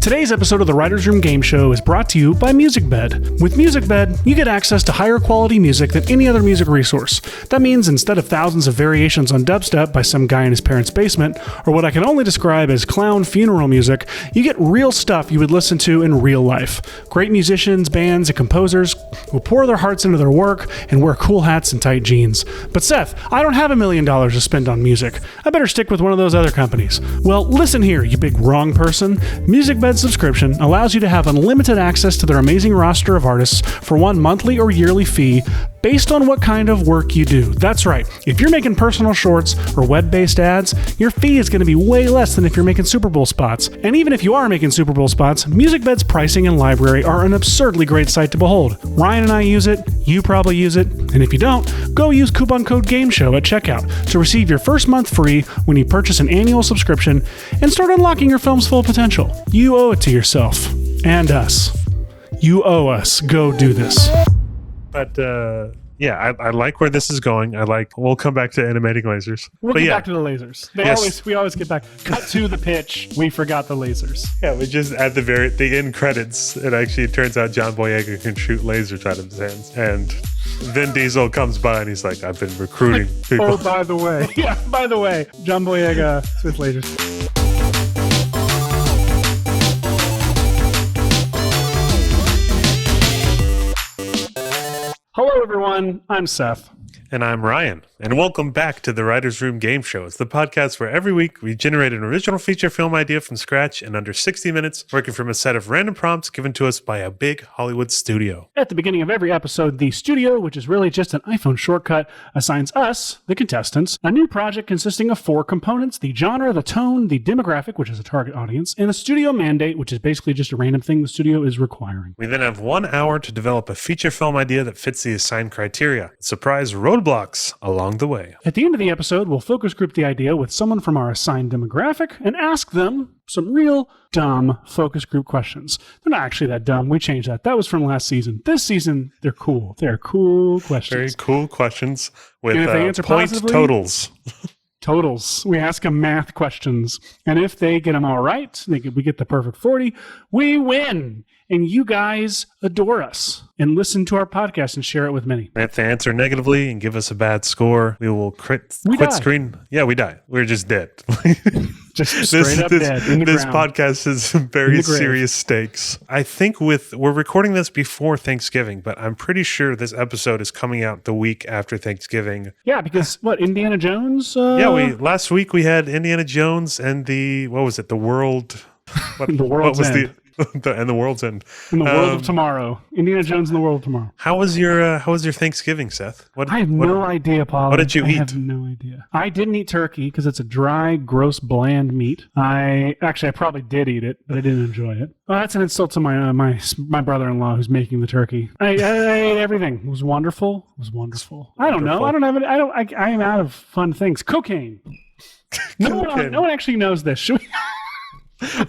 Today's episode of the Writers' Room Game Show is brought to you by MusicBed. With MusicBed, you get access to higher quality music than any other music resource. That means instead of thousands of variations on dubstep by some guy in his parents' basement, or what I can only describe as clown funeral music, you get real stuff you would listen to in real life. Great musicians, bands, and composers who pour their hearts into their work and wear cool hats and tight jeans. But Seth, I don't have $1 million to spend on music. I better stick with one of those other companies. Well, listen here, you big wrong person. MusicBed subscription allows you to have unlimited access to their amazing roster of artists for one monthly or yearly fee based on what kind of work you do. That's right. If you're making personal shorts or web-based ads, your fee is going to be way less than if you're making Super Bowl spots. And even if you are making Super Bowl spots, MusicBed's pricing and library are an absurdly great sight to behold. Ryan and I use it, you probably use it, and if you don't, go use coupon code GAMESHOW at checkout to receive your first month free when you purchase an annual subscription and start unlocking your film's full potential. You owe it to yourself. And us. You owe us. Go do this. But yeah, I like where this is going. We'll come back to animating lasers. We'll get back to the lasers. We always get back. Cut to the pitch. We forgot the lasers. Yeah, we just at the end credits, it turns out John Boyega can shoot lasers out of his hands. And Vin Diesel comes by and he's like, I've been recruiting people. Oh, by the way, John Boyega with lasers. Hello, everyone. I'm Seth. And I'm Ryan. And welcome back to the Writers' Room Game Show. It's the podcast where every week we generate an original feature film idea from scratch in under 60 minutes, working from a set of random prompts given to us by a big Hollywood studio. At the beginning of every episode, the studio, which is really just an iPhone shortcut, assigns us, the contestants, a new project consisting of 4 components: the genre, the tone, the demographic, which is a target audience, and a studio mandate, which is basically just a random thing the studio is requiring. We then have 1 hour to develop a feature film idea that fits the assigned criteria. Surprise roadblocks along the way. At the end of the episode, we'll focus group the idea with someone from our assigned demographic and ask them some real dumb focus group questions. They're not actually that dumb. We changed that. That was from last season. This season, they're cool. They're cool questions. Very cool questions with point totals. Totals. We ask them math questions. And if they get them all right, we get the perfect 40, we win. And you guys adore us and listen to our podcast and share it with many. If they answer negatively and give us a bad score, we will quit screen. Yeah, we die. We're just dead. Just straight up dead in the This ground. podcast is very serious stakes. I think we're recording this before Thanksgiving, but I'm pretty sure this episode is coming out the week after Thanksgiving. Yeah, because Indiana Jones? Last week we had Indiana Jones and the world. The World's End. And the World's End. In the World of Tomorrow. Indiana Jones in the World of Tomorrow. How was your Thanksgiving, Seth? I have no idea, Paul. What did you eat? I have no idea. I didn't eat turkey because it's a dry, gross, bland meat. I probably did eat it, but I didn't enjoy it. Well, that's an insult to my brother-in-law who's making the turkey. I ate everything. It was wonderful. I don't know. I don't have it. I am out of fun things. Cocaine. No one actually knows this. Should we?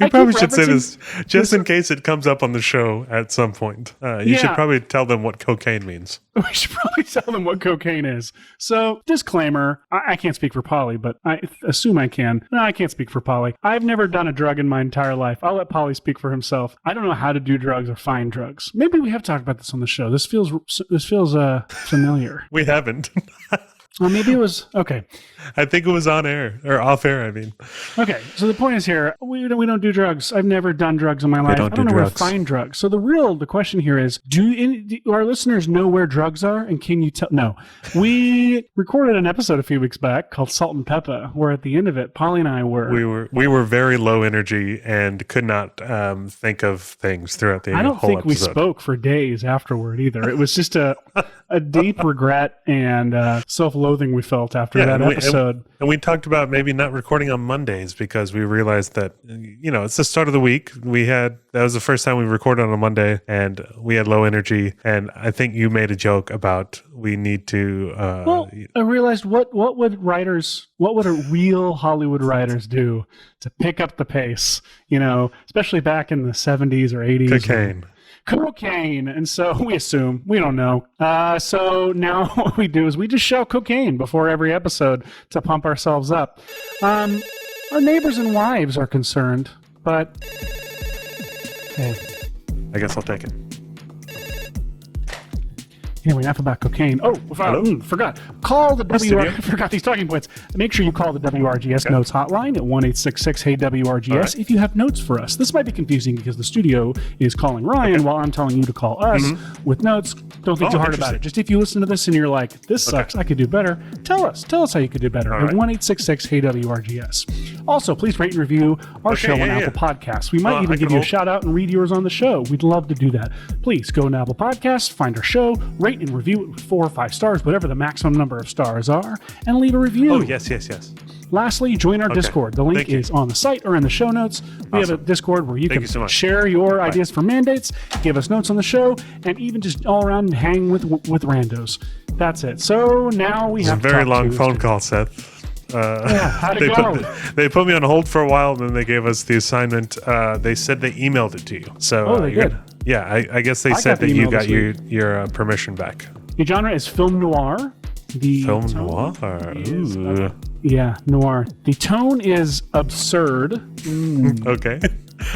You probably should say this just in case it comes up on the show at some point. You should probably tell them what cocaine means. We should probably tell them what cocaine is. So, disclaimer, I can't speak for Polly, but I assume I can. No, I can't speak for Polly. I've never done a drug in my entire life. I'll let Polly speak for himself. I don't know how to do drugs or find drugs. Maybe we have talked about this on the show. This feels familiar. We haven't. Or maybe it was, okay. I think it was on air, or off air, I mean. Okay, so the point is here, we don't do drugs. I've never done drugs in my life. I don't know where to find drugs. So the question here is, do our listeners know where drugs are? And can you tell? No. We recorded an episode a few weeks back called Salt and Pepper, where at the end of it, Polly and I were... We were very low energy and could not think of things throughout the whole episode. I don't think we spoke for days afterward either. It was just a deep regret and self-loathing we felt after that episode. And we talked about maybe not recording on Mondays because we realized that, it's the start of the week. That was the first time we recorded on a Monday and we had low energy. And I think you made a joke about we need to... I realized what would real Hollywood writers do to pick up the pace, especially back in the 70s or 80s. Cocaine. And so we assume, we don't know. So now what we do is we just shout cocaine before every episode to pump ourselves up. Our neighbors and wives are concerned, but Hey. I guess I'll take it. Anyway, enough about cocaine. Oh, forgot. Call the forgot these talking points. Make sure you call the WRGS Notes Hotline at 1-866-HEY-WRGS right. if you have notes for us. This might be confusing because the studio is calling Ryan while I'm telling you to call us with notes. Don't think too hard about it. Just if you listen to this and you're like, this sucks, I could do better, tell us. Tell us how you could do better at 1-866-HEY-WRGS. Also, please rate and review our show on Apple Podcasts. We might even give you a shout out and read yours on the show. We'd love to do that. Please go to Apple Podcasts, find our show, rate and review it with 4 or 5 stars, whatever the maximum number of stars are, and leave a review. Oh, yes. Lastly, join our Discord. The link is on the site or in the show notes. We have a Discord where you can share your ideas for mandates, give us notes on the show, and even just all around hang with randos. That's it. So now we have a very long phone call, Seth. How'd it go? They put me on hold for a while, and then they gave us the assignment. They said they emailed it to you. So they did. Yeah, I guess they said that you got your permission back. The genre is film noir. Film noir? Ooh. Yeah, noir. The tone is absurd. Okay.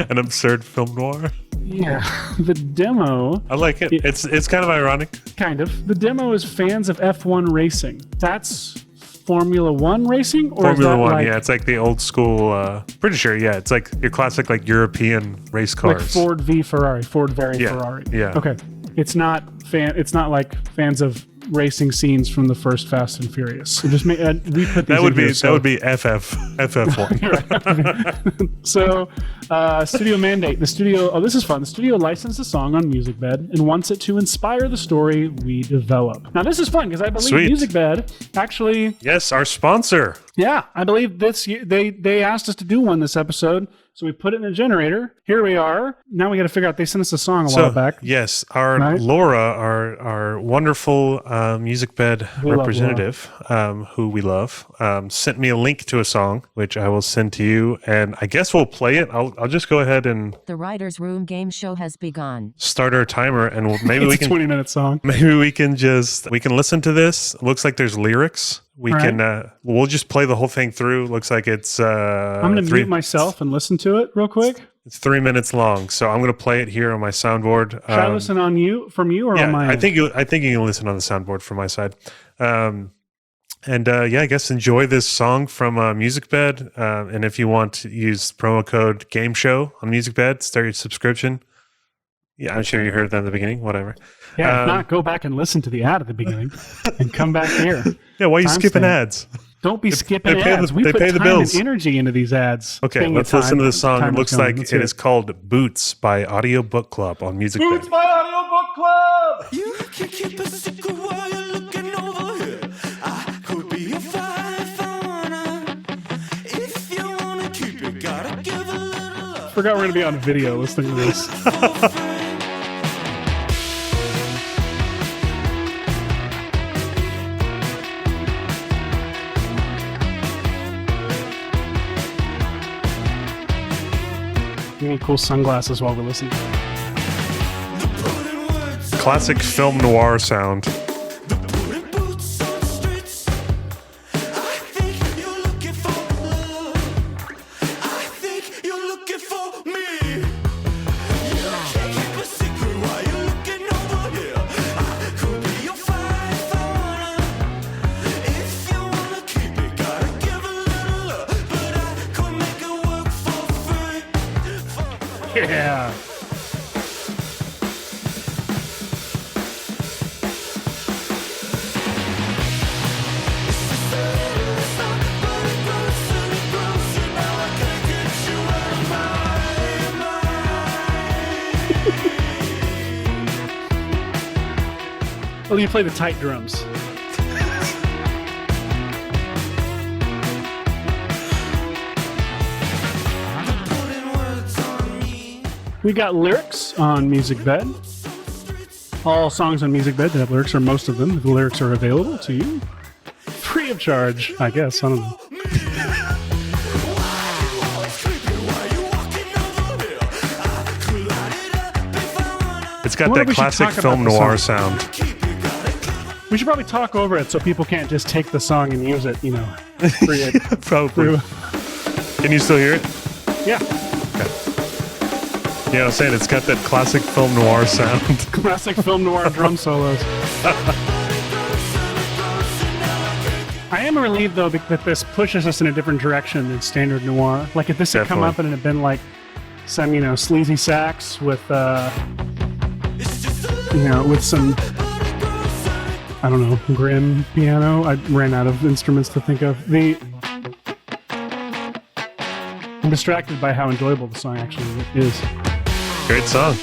An absurd film noir? Yeah. The demo... I like it. It's kind of ironic. Kind of. The demo is fans of F1 racing. That's Formula One racing? Or Formula One, yeah. It's like the old school... pretty sure, yeah. It's like your classic European race cars. Like Ford v Ferrari. Ford Ferrari. Yeah. Okay. It's not like fans of racing scenes from the first Fast and Furious. So just we put these that would be FF1. So studio mandate. This is fun. The studio licensed the song on MusicBed and wants it to inspire the story we develop. Now this is fun because I believe MusicBed actually... Yes, our sponsor. Yeah, I believe they asked us to do one this episode. So we put it in a generator. Here we are. Now we got to figure out. They sent us a song a while back. Yes, our Laura, our wonderful MusicBed representative, who we love, sent me a link to a song, which I will send to you, and I guess we'll play it. I'll just go ahead and the Writers' Room game show has begun. Start our timer, and maybe we can 20-minute song. Maybe we can listen to this. It looks like there's lyrics. We'll just play the whole thing through. Looks like it's I'm going to mute myself and listen to it real quick. It's 3 minutes long, so I'm going to play it here on my soundboard. Should I listen from you or on my I think you can listen on the soundboard from my side. I guess enjoy this song from MusicBed. And if you want to use promo code GameShow on MusicBed, start your subscription. Yeah, I'm sure you heard that in the beginning. Whatever. Yeah, if not, go back and listen to the ad at the beginning and come back here. Yeah, why are you skipping ads? Don't be skipping ads. We put time and energy into these ads. Okay, let's listen to the song. It looks like it is called Boots by Audio Book Club on MusicBed. Boots by Audio Book Club! You can keep a secret while you're looking over here. I could be a five-owner. If you want to keep it, gotta give a little love. Forgot we're going to be on video listening to this. We need cool sunglasses while we listen. Classic film noir sound. Yeah. Well, you play the tight drums. We got lyrics on MusicBed. All songs on MusicBed that have lyrics, or most of them, the lyrics are available to you. Free of charge, I guess. I don't know. It's got that classic film noir sound. We should probably talk over it so people can't just take the song and use it, Probably. Can you still hear it? Yeah. You know what I'm saying? It's got that classic film noir sound. Classic film noir drum solos. I am relieved, though, that this pushes us in a different direction than standard noir. Like, if this had come up and it had been like some, sleazy sax with, with some, I don't know, grim piano. I ran out of instruments to think of. I'm distracted by how enjoyable the song actually is. Great song.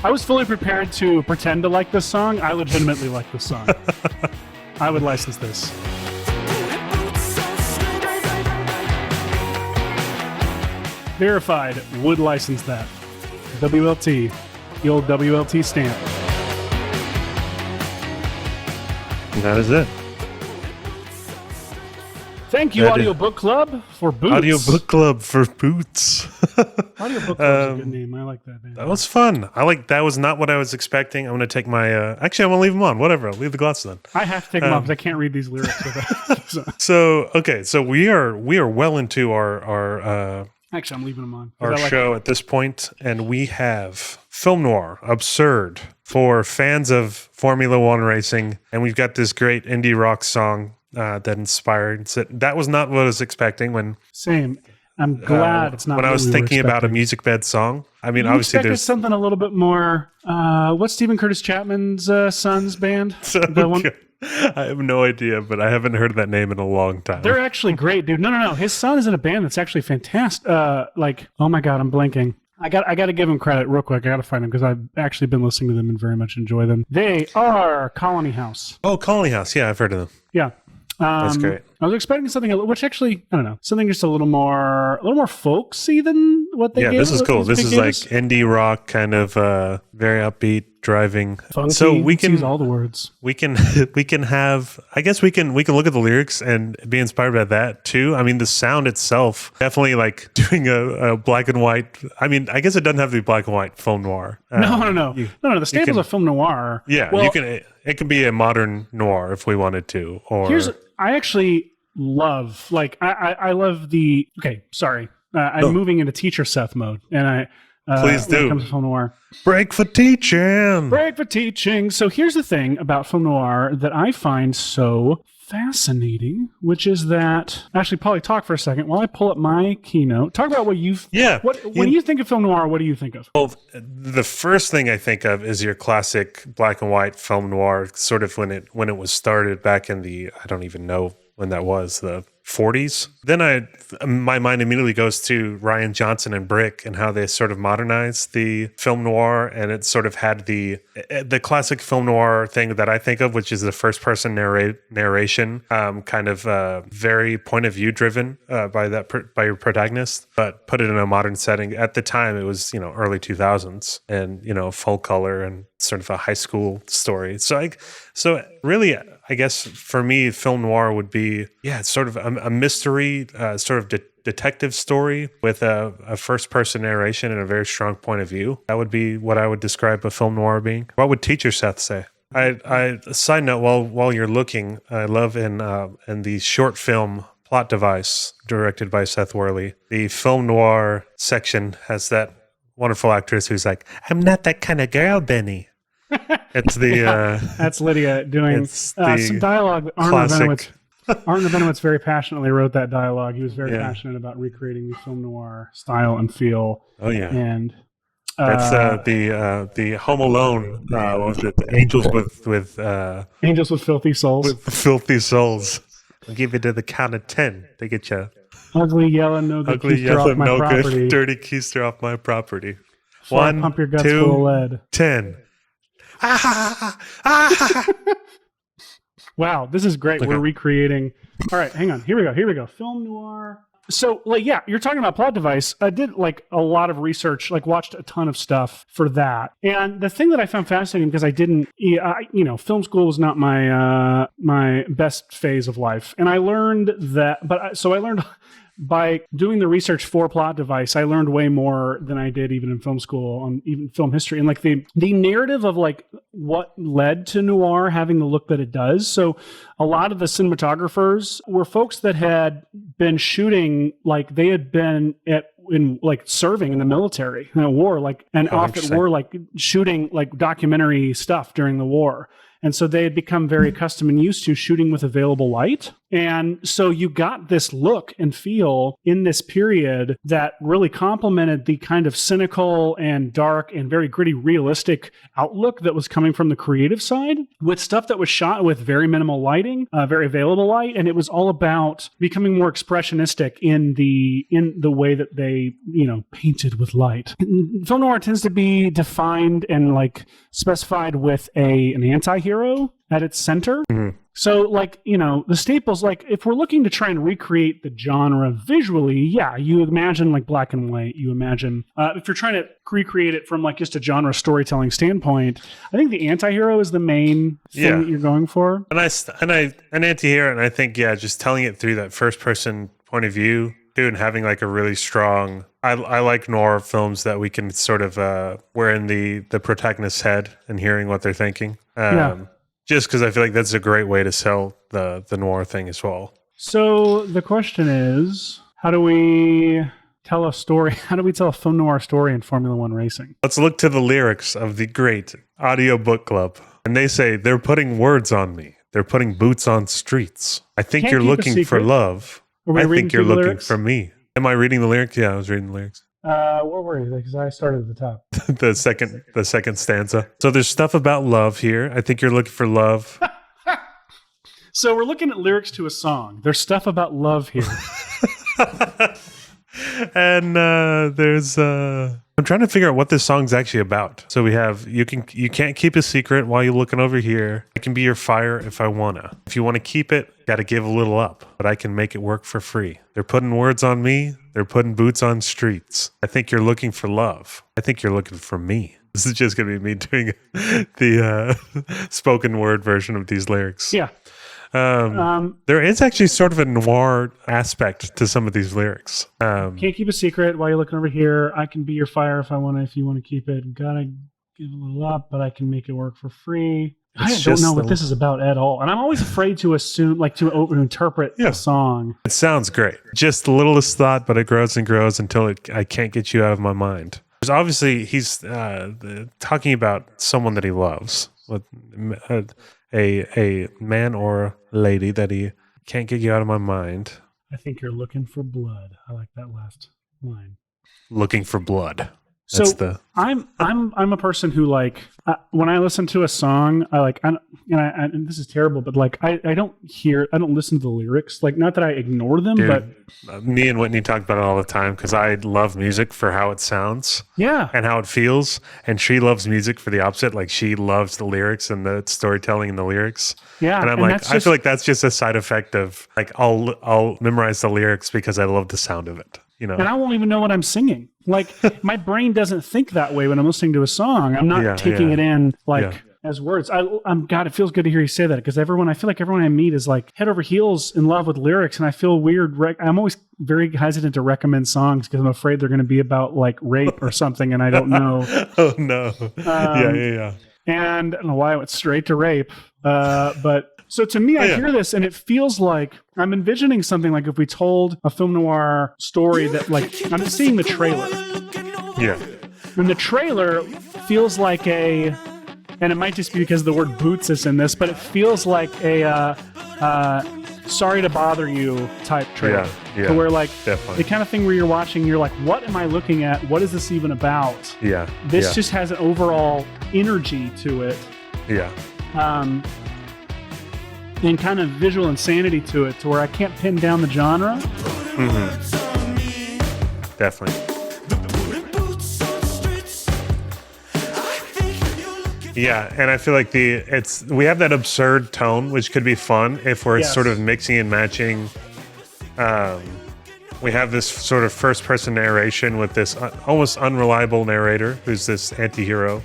I was fully prepared to pretend to like this song. I legitimately like this song. I would license this. Verified, would license that. WLT, the old WLT stamp. And that is it. Thank you, Audiobook Club, for Boots. Audiobook Club for Boots. Audiobook Club is a good name. I like that, man. That was fun. That was not what I was expecting. I'm going to take my... actually, I'm going to leave them on. Whatever. I'll leave the glasses on. I have to take them off because I can't read these lyrics. So we are well into our actually, I'm leaving them on. Our show at this point, and we have Film Noir, Absurd, for fans of Formula One racing, and we've got this great indie rock song that inspired. That was not what I was expecting when... Same. I'm glad it's not when I was thinking about a music bed song. I mean, obviously there's something a little bit more... what's Stephen Curtis Chapman's son's band? The one... I have no idea, but I haven't heard that name in a long time. They're actually great, dude. No. His son is in a band that's actually fantastic. Oh my God, I'm blanking. I got to give them credit real quick. I got to find them because I've actually been listening to them and very much enjoy them. They are Colony House. Oh, Colony House. Yeah, I've heard of them. Yeah. That's great. I was expecting something, which actually, I don't know, something just a little more folksy than what they gave. Yeah, this is cool. This is like indie rock, kind of very upbeat, driving. Funky, so we can use all the words. We can have. I guess we can look at the lyrics and be inspired by that too. I mean, the sound itself definitely like doing a black and white. I mean, I guess it doesn't have to be black and white film noir. No. The staples of film noir. Yeah, well, you can. It can be a modern noir if we wanted to. Or I actually love, I love the... Okay, sorry. I'm moving into teacher Seth mode, and please do. When it comes to film noir. Break for teaching. So here's the thing about film noir that I find so fascinating, which is that... Actually, Polly, talk for a second while I pull up my keynote. Talk about what you've... Yeah. When you think of film noir, what do you think of? Well, the first thing I think of is your classic black and white film noir, sort of when it was started back in the... I don't even know when that was, the 40s. Then my mind immediately goes to Rian Johnson and Brick and how they sort of modernized the film noir, and it sort of had the classic film noir thing that I think of, which is the first person narration, kind of very point of view driven by your protagonist, but put it in a modern setting. At the time, it was early 2000s, and full color and sort of a high school story. So really, I guess for me, film noir would be, it's sort of a mystery, sort of detective story with a first-person narration and a very strong point of view. That would be what I would describe a film noir being. What would teacher Seth say? Side note, while you're looking, I love in the short film Plot Device, directed by Seth Worley, the film noir section has that wonderful actress who's like, "I'm not that kind of girl, Benny." It's the that's Lydia doing some dialogue. Arnold Venowitz very passionately wrote that dialogue. He was very passionate about recreating the film noir style and feel. Oh yeah, and that's the Home Alone. What was it? Angels with Angels with Filthy Souls. With filthy souls. I'll give you to the count of 10 to get you. Ugly yellow no good keister off my property. Dirty keister off my property. Before 1, pump your guts 2, full of lead. 10. Wow, this is great. Okay. We're recreating. All right, hang on. Here we go. Film noir. So, you're talking about Plot Device. I did a lot of research, watched a ton of stuff for that. And the thing that I found fascinating, because I didn't, film school was not my my best phase of life, and I learned that. I learned by doing the research for Plot Device, I learned way more than I did even in film school on even film history and like the narrative of like what led to noir having the look that it does. So a lot of the cinematographers were folks that had been shooting, like they had been in like serving in the military in a war, like and off at war, like shooting like documentary stuff during the war. And so they had become very accustomed and used to shooting with available light. And so you got this look and feel in this period that really complemented the kind of cynical and dark and very gritty, realistic outlook that was coming from the creative side with stuff that was shot with very minimal lighting, very available light. And it was all about becoming more expressionistic in the way that they, painted with light. Film noir tends to be defined and like specified with an anti-hero at its center. Mm-hmm. So like, the staples, like if we're looking to try and recreate the genre visually, yeah, you imagine like black and white, you imagine, if you're trying to recreate it from like just a genre storytelling standpoint, I think the anti-hero is the main thing that you're going for. And an anti-hero, and I think, just telling it through that first person point of view too, and having like a really strong, I like noir films that we can sort of, we're in the protagonist's head and hearing what they're thinking. Just because I feel like that's a great way to sell the noir thing as well. So the question is, how do we tell a story? How do we tell a film noir story in Formula One racing? Let's look to the lyrics of the great Audio Book Club. And they say, they're putting words on me. They're putting boots on streets. I think you're looking for love. I think you're looking for me. Am I reading the lyrics? Yeah, I was reading the lyrics. Where were you? Because I started at the top. the second stanza. So there's stuff about love here. I think you're looking for love. So we're looking at lyrics to a song. There's stuff about love here. And there's I'm trying to figure out what this song's actually about. So we have you can't keep a secret while you're looking over here. I can be your fire if I wanna. If you want to keep it, gotta give a little up. But I can make it work for free. They're putting words on me. They're putting boots on streets. I think you're looking for love. I think you're looking for me. This is just gonna be me doing the spoken word version of these lyrics. Yeah. There is actually sort of a noir aspect to some of these lyrics. Can't keep a secret while you're looking over here. I can be your fire if you want to keep it. Gotta give a little up, but I can make it work for free. I don't know what this is about at all. And I'm always afraid to assume, like to interpret the song. It sounds great. Just the littlest thought, but it grows and grows until I can't get you out of my mind. There's obviously, he's talking about someone that he loves. A man or a lady that he can't get you out of my mind. I think you're looking for blood. I like that last line. Looking for blood. So I'm a person who like when I listen to a song, I like and this is terrible, but like I don't listen to the lyrics. Like not that I ignore them, but me and Whitney talk about it all the time because I love music for how it sounds, and how it feels, and she loves music for the opposite. Like she loves the lyrics and the storytelling in the lyrics. Yeah, and I'm like, I feel like that's just a side effect of like I'll memorize the lyrics because I love the sound of it. And I won't even know what I'm singing. Like my brain doesn't think that way when I'm listening to a song. I'm not taking it in as words. God, it feels good to hear you say that because I feel like everyone I meet is like head over heels in love with lyrics, and I feel weird. I'm always very hesitant to recommend songs because I'm afraid they're going to be about like rape or something, and I don't know. Oh no! Yeah. And I don't know why I went straight to rape, but. So to me, I hear this and it feels like I'm envisioning something like if we told a film noir story that like, I'm seeing the trailer. Yeah. And the trailer feels like and it might just be because the word boots is in this, but it feels like a sorry to bother you type trailer. Yeah. To where like definitely. the kind of thing where you're watching, you're like, what am I looking at? What is this even about? Yeah. This just has an overall energy to it. Yeah. And kind of visual insanity to it, to where I can't pin down the genre. Mm-hmm. Definitely. Yeah, and I feel like we have that absurd tone, which could be fun if we're sort of mixing and matching. We have this sort of first-person narration with this almost unreliable narrator, who's this anti-hero.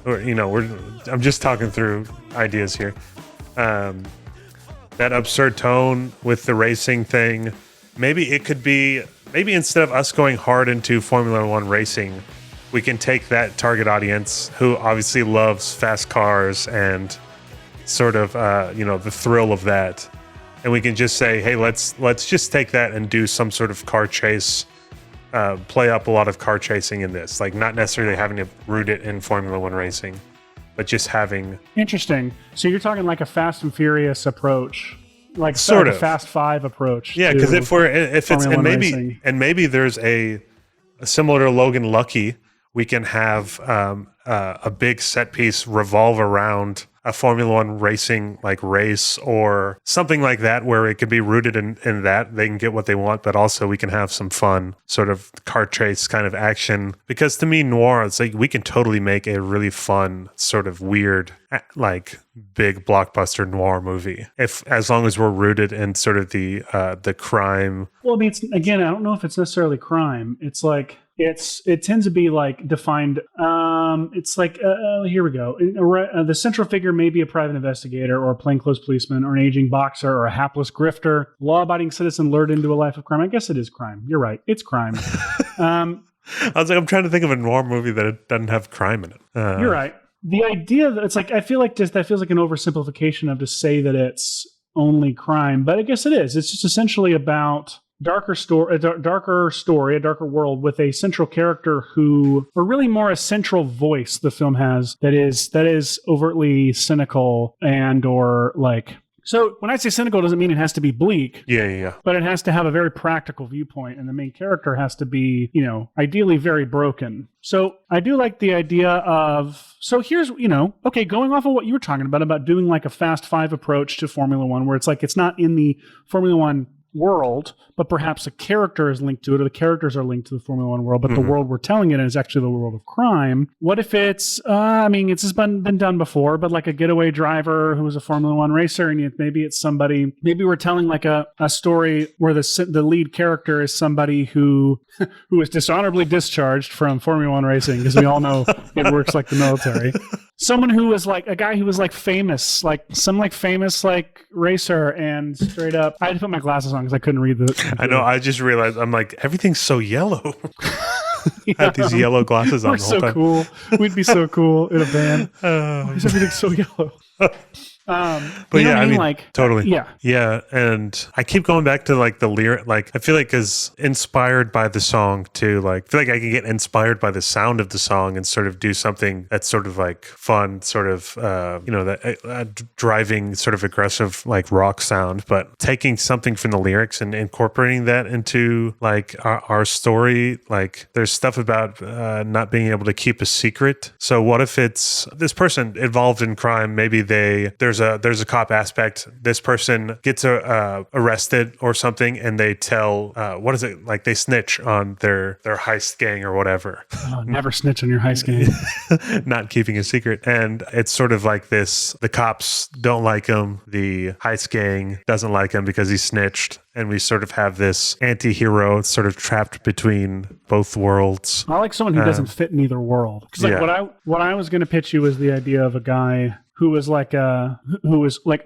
I'm just talking through ideas here. That absurd tone with the racing thing, maybe it could be, maybe instead of us going hard into Formula One racing, we can take that target audience who obviously loves fast cars and sort of, the thrill of that. And we can just say, hey, let's just take that and do some sort of car chase, play up a lot of car chasing in this. Like not necessarily having to root it in Formula One racing, but just having... Interesting. So you're talking like a Fast and Furious approach. Like sort a of Fast 5 approach. Yeah, because if it's and maybe there's a similar to Logan Lucky, we can have a big set piece revolve around a Formula One racing like race or something like that, where it could be rooted in that they can get what they want, but also we can have some fun sort of car chase kind of action. Because to me, Noir, it's like we can totally make a really fun sort of weird, like big blockbuster noir movie, as long as we're rooted in sort of the crime. Well, I mean, again, I don't know if it's necessarily crime. It's like it tends to be like defined. It's like here we go. The central figure may be a private investigator or a plainclothes policeman or an aging boxer or a hapless grifter, law-abiding citizen lured into a life of crime. I guess it is crime. You're right. It's crime. I was like, I'm trying to think of a noir movie that it doesn't have crime in it. You're right. The idea that it's like, I feel like that feels like an oversimplification of to say that it's only crime, but I guess it is. It's just essentially about a darker story, a darker world with a central character or really more a central voice the film has that is overtly cynical or like. So when I say cynical, it doesn't mean it has to be bleak. Yeah. But it has to have a very practical viewpoint, and the main character has to be, ideally very broken. So I do like the idea of, here's, okay, going off of what you were talking about doing like a Fast 5 approach to Formula One, where it's like it's not in the Formula One world, but perhaps a character is linked to it, or the characters are linked to the Formula One world, but the world we're telling it is actually the world of crime. What if it's, it's just been done before, but like a getaway driver who was a Formula One racer, and maybe it's somebody, maybe we're telling like a story where the lead character is somebody who was dishonorably discharged from Formula One racing, because we all know it works like the military. Someone who was like a guy who was like famous, like some like famous like racer, and straight up, I had to put my glasses on because I couldn't read the. I know. I just realized I'm like, everything's so yellow. I had these yellow glasses on We're the whole so time. cool. We'd be so cool in a band. Why is everything so yellow? But yeah, I mean, like totally. Yeah. And I keep going back to like the lyric. Like I feel like is inspired by the song too. Like I feel like I can get inspired by the sound of the song and sort of do something that's sort of like fun, sort of that driving, sort of aggressive like rock sound. But taking something from the lyrics and incorporating that into like our story. Like there's stuff about not being able to keep a secret. So what if it's this person involved in crime? Maybe there's a cop aspect. This person gets arrested or something, and they tell what is it, like they snitch on their heist gang or whatever. Oh, never snitch on your heist gang. Not keeping a secret. And it's sort of like this: the cops don't like him, the heist gang doesn't like him because he snitched, and we sort of have this anti-hero sort of trapped between both worlds. I like someone who doesn't fit in either world. Because like what I was going to pitch you was the idea of a guy who was like a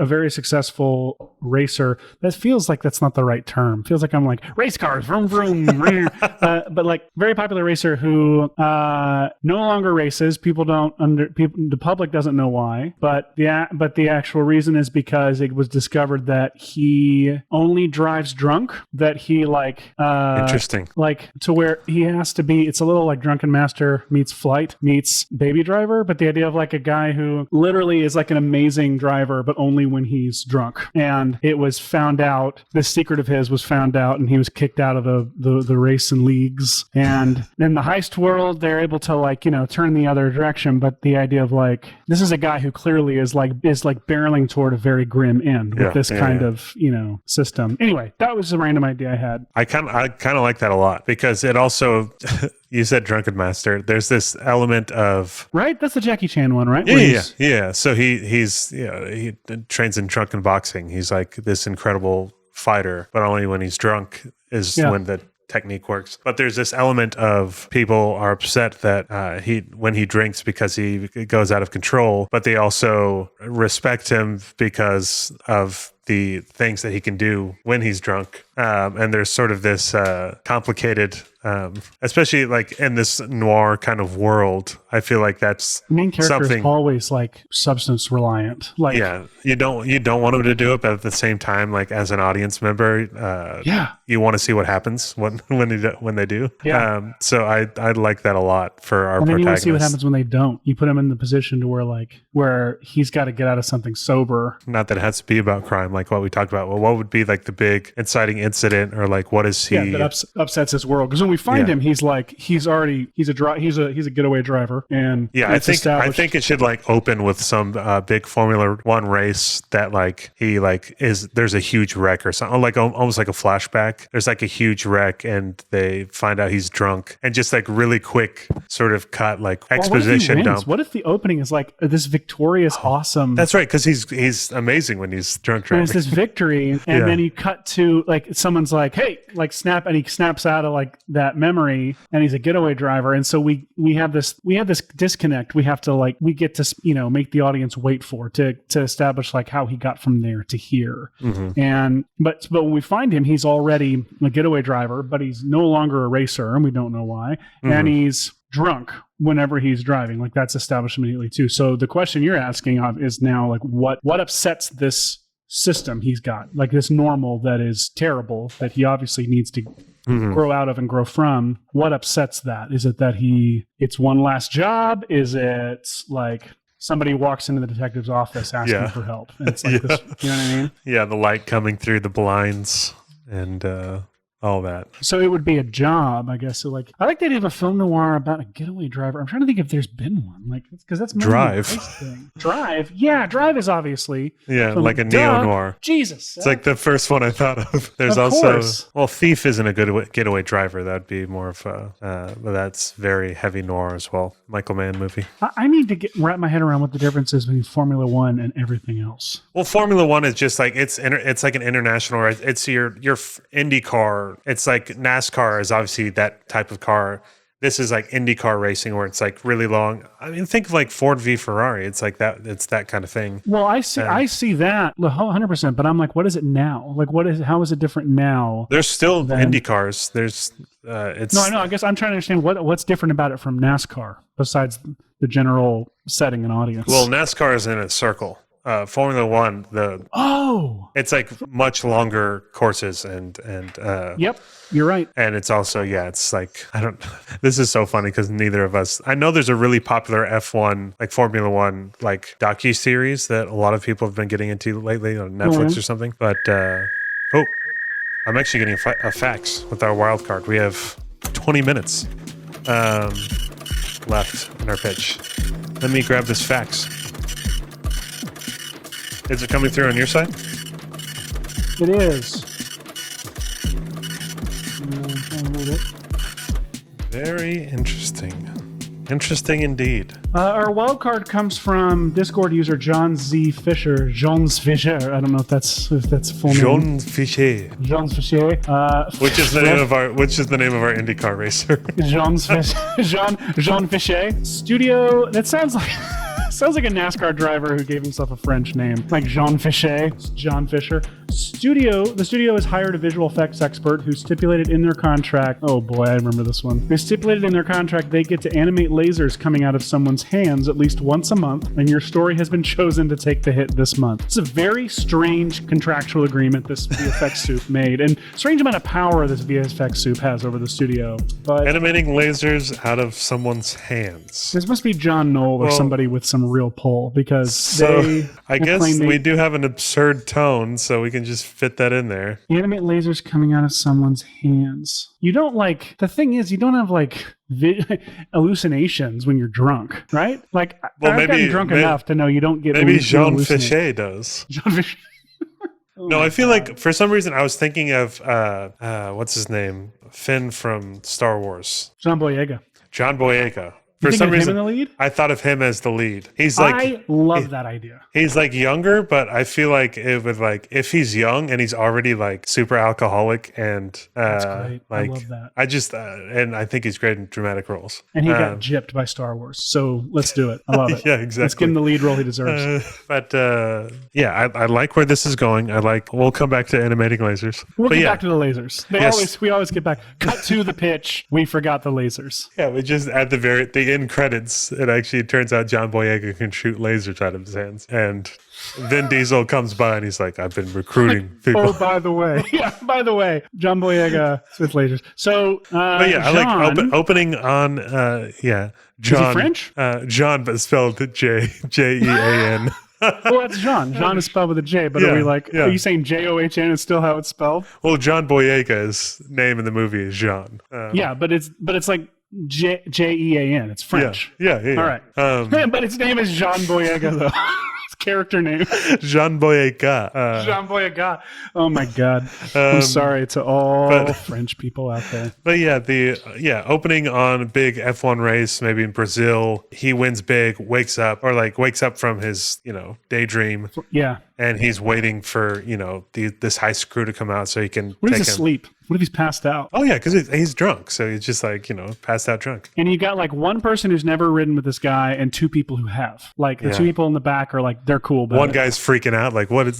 very successful racer. That feels like that's not the right term. Feels like I'm like race cars, vroom vroom, but like very popular racer who no longer races. The public doesn't know why, but the actual reason is because it was discovered that he only drives drunk. That he interesting, like to where he has to be. It's a little like Drunken Master meets Flight meets Baby Driver, but the idea of like a guy who literally is like an amazing driver, but only when he's drunk. And it was found out, this secret of his was found out, and he was kicked out of the race and leagues. And in the heist world, they're able to turn the other direction. But the idea of like, this is a guy who clearly is barreling toward a very grim end with this kind of, system. Anyway, that was a random idea I had. I kind of like that a lot, because it also, you said Drunken Master. There's this element of, right. That's the Jackie Chan one, right? Yeah. So he trains in drunken boxing. He's like this incredible fighter, but only when he's drunk is when the technique works. But there's this element of people are upset that when he drinks because he goes out of control, but they also respect him because of the things that he can do when he's drunk. And there's sort of this complicated, especially like in this noir kind of world. I feel like that's The main character something. is always like substance reliant. Like, Yeah, you don't want him to do it, but at the same time, like as an audience member, you want to see what happens when they do. Yeah. So I like that a lot for our and then you want to protagonist. see what happens when they don't. You put him in the position to where he's got to get out of something sober. Not that it has to be about crime, like what we talked about. Well, what would be like the big inciting incident, or like what is he? Yeah, that upsets his world. Because when we find him, he's a getaway driver, and Yeah, I it's think established- it should like open with some big Formula One race that like he like is. There's a huge wreck or something, like almost like a flashback. There's like a huge wreck, and they find out he's drunk, and just like really quick sort of cut like Or exposition what if he wins? dump. What if the opening is like this victorious, awesome? That's right, because he's amazing when he's drunk And it's driving. this victory, and then you cut to like someone's like, "Hey," like snap, and he snaps out of like that memory, and he's a getaway driver, and so we have this disconnect. We have to like we get to make the audience wait for to establish like how he got from there to here, and but when we find him, he's already a getaway driver, but he's no longer a racer, and we don't know why, and he's drunk whenever he's driving. Like that's established immediately too. So the question you're asking is now like what upsets this system he's got, like this normal that is terrible that he obviously needs to grow out of and grow from. What upsets that? Is it that it's one last job? Is it like somebody walks into the detective's office asking for help, and it's like this, you know what I mean? Yeah, the light coming through the blinds and all that. So it would be a job, I guess. So like, I like the idea of a film noir about a getaway driver. I'm trying to think if there's been one, like, because that's mainly Drive. a race thing. Drive, yeah, Drive is obviously Like a Duh. neo-noir. Jesus, It's like the first one I thought of. There's Of also, course. well, Thief isn't a good getaway driver. That'd be more of a, but that's very heavy noir as well. Michael Mann movie. I need to wrap my head around what the difference is between Formula One and everything else. Well, Formula One is just like it's like an international. It's your Indy car. It's like NASCAR is obviously that type of car. This is like IndyCar racing where it's like really long. I mean, think of like Ford v Ferrari. It's like that. It's that kind of thing. Well, I see that 100%, but I'm like, what is it now? Like, how is it different now? There's still Then- Indy cars. There's it's No, I know. I guess I'm trying to understand what's different about it from NASCAR besides the general setting and audience. Well, NASCAR is in a circle. Formula One, it's like much longer courses and Yep, you're right. and it's also it's like this is so funny because neither of us, I know there's a really popular F1 like Formula One like docu-series that a lot of people have been getting into lately on Netflix or something, but I'm actually getting a fax with our wild card. We have 20 minutes left in our pitch. Let me grab this fax. Is it coming through on your side? It is. Very interesting. Interesting indeed. Our wild card comes from Discord user John Z. Fisher. Johns Fisher. I don't know if that's full name. Jean Fichet. Johns Fisher. Which is the name of our IndyCar racer. Jean Fichet. Studio. That sounds like sounds like a NASCAR driver who gave himself a French name, like Jean Fichet. It's John Fisher. The studio has hired a visual effects expert who stipulated in their contract. Oh boy, I remember this one. They stipulated in their contract they get to animate lasers coming out of someone's hands at least once a month, and your story has been chosen to take the hit this month. It's a very strange contractual agreement this VFX soup made, and strange amount of power this VFX soup has over the studio. But Animating lasers out of someone's hands. this must be John Knoll or somebody with some real pull, because So they I guess claim they we do have an absurd tone, so we can just fit that in there. animate lasers coming out of someone's hands. You don't the thing is, you don't have hallucinations when you're drunk, right? Like, Well, I've gotten drunk enough to know you don't get Maybe Jean hallucinations. Fichet does. Jean Fichet. No, I feel like for some reason I was thinking of what's his name? Finn from Star Wars. John Boyega. John Boyega. For think some of him reason, in the lead? I thought of him as the lead. He's like, I love that idea. he's like younger, but I feel like it would like if he's young and he's already like super alcoholic and That's great. I like love that. I just and I think he's great in dramatic roles. And he got gypped by Star Wars. So let's do it. I love it. Yeah, exactly. Let's give him the lead role he deserves. Yeah, I like where this is going. We'll come back to animating lasers. We'll But get yeah, back to the lasers. We always get back. Cut to the pitch. We forgot the lasers. yeah, we just at the end credits, it actually turns out John Boyega can shoot lasers out of his hands. And Vin Diesel comes by and he's like, I've been recruiting people. Oh, by the way, John Boyega with lasers. So, But yeah, John, I like opening on John. Is he French? John, but spelled Jean. Well, that's John. John is spelled with a J, but are you saying John is still how it's spelled? Well, John Boyega's name in the movie is Jean. Yeah, but it's like Jean. It's French. Yeah. All right. But its name is Jean Boyega, though. His character name. Jean Boyega. Jean Boyega. Oh my God. I'm sorry to all French people out there. But yeah, opening on a big F1 race, maybe in Brazil, he wins big, wakes up from his, daydream. Yeah. And he's waiting for, this heist crew to come out so he can What if take he's him. asleep? What if he's passed out? Oh, yeah, because he's drunk. So he's just like, passed out drunk. And you got like one person who's never ridden with this guy and two people who have. Like the two people in the back are like, they're cool. But one guy's freaking out. Like, why is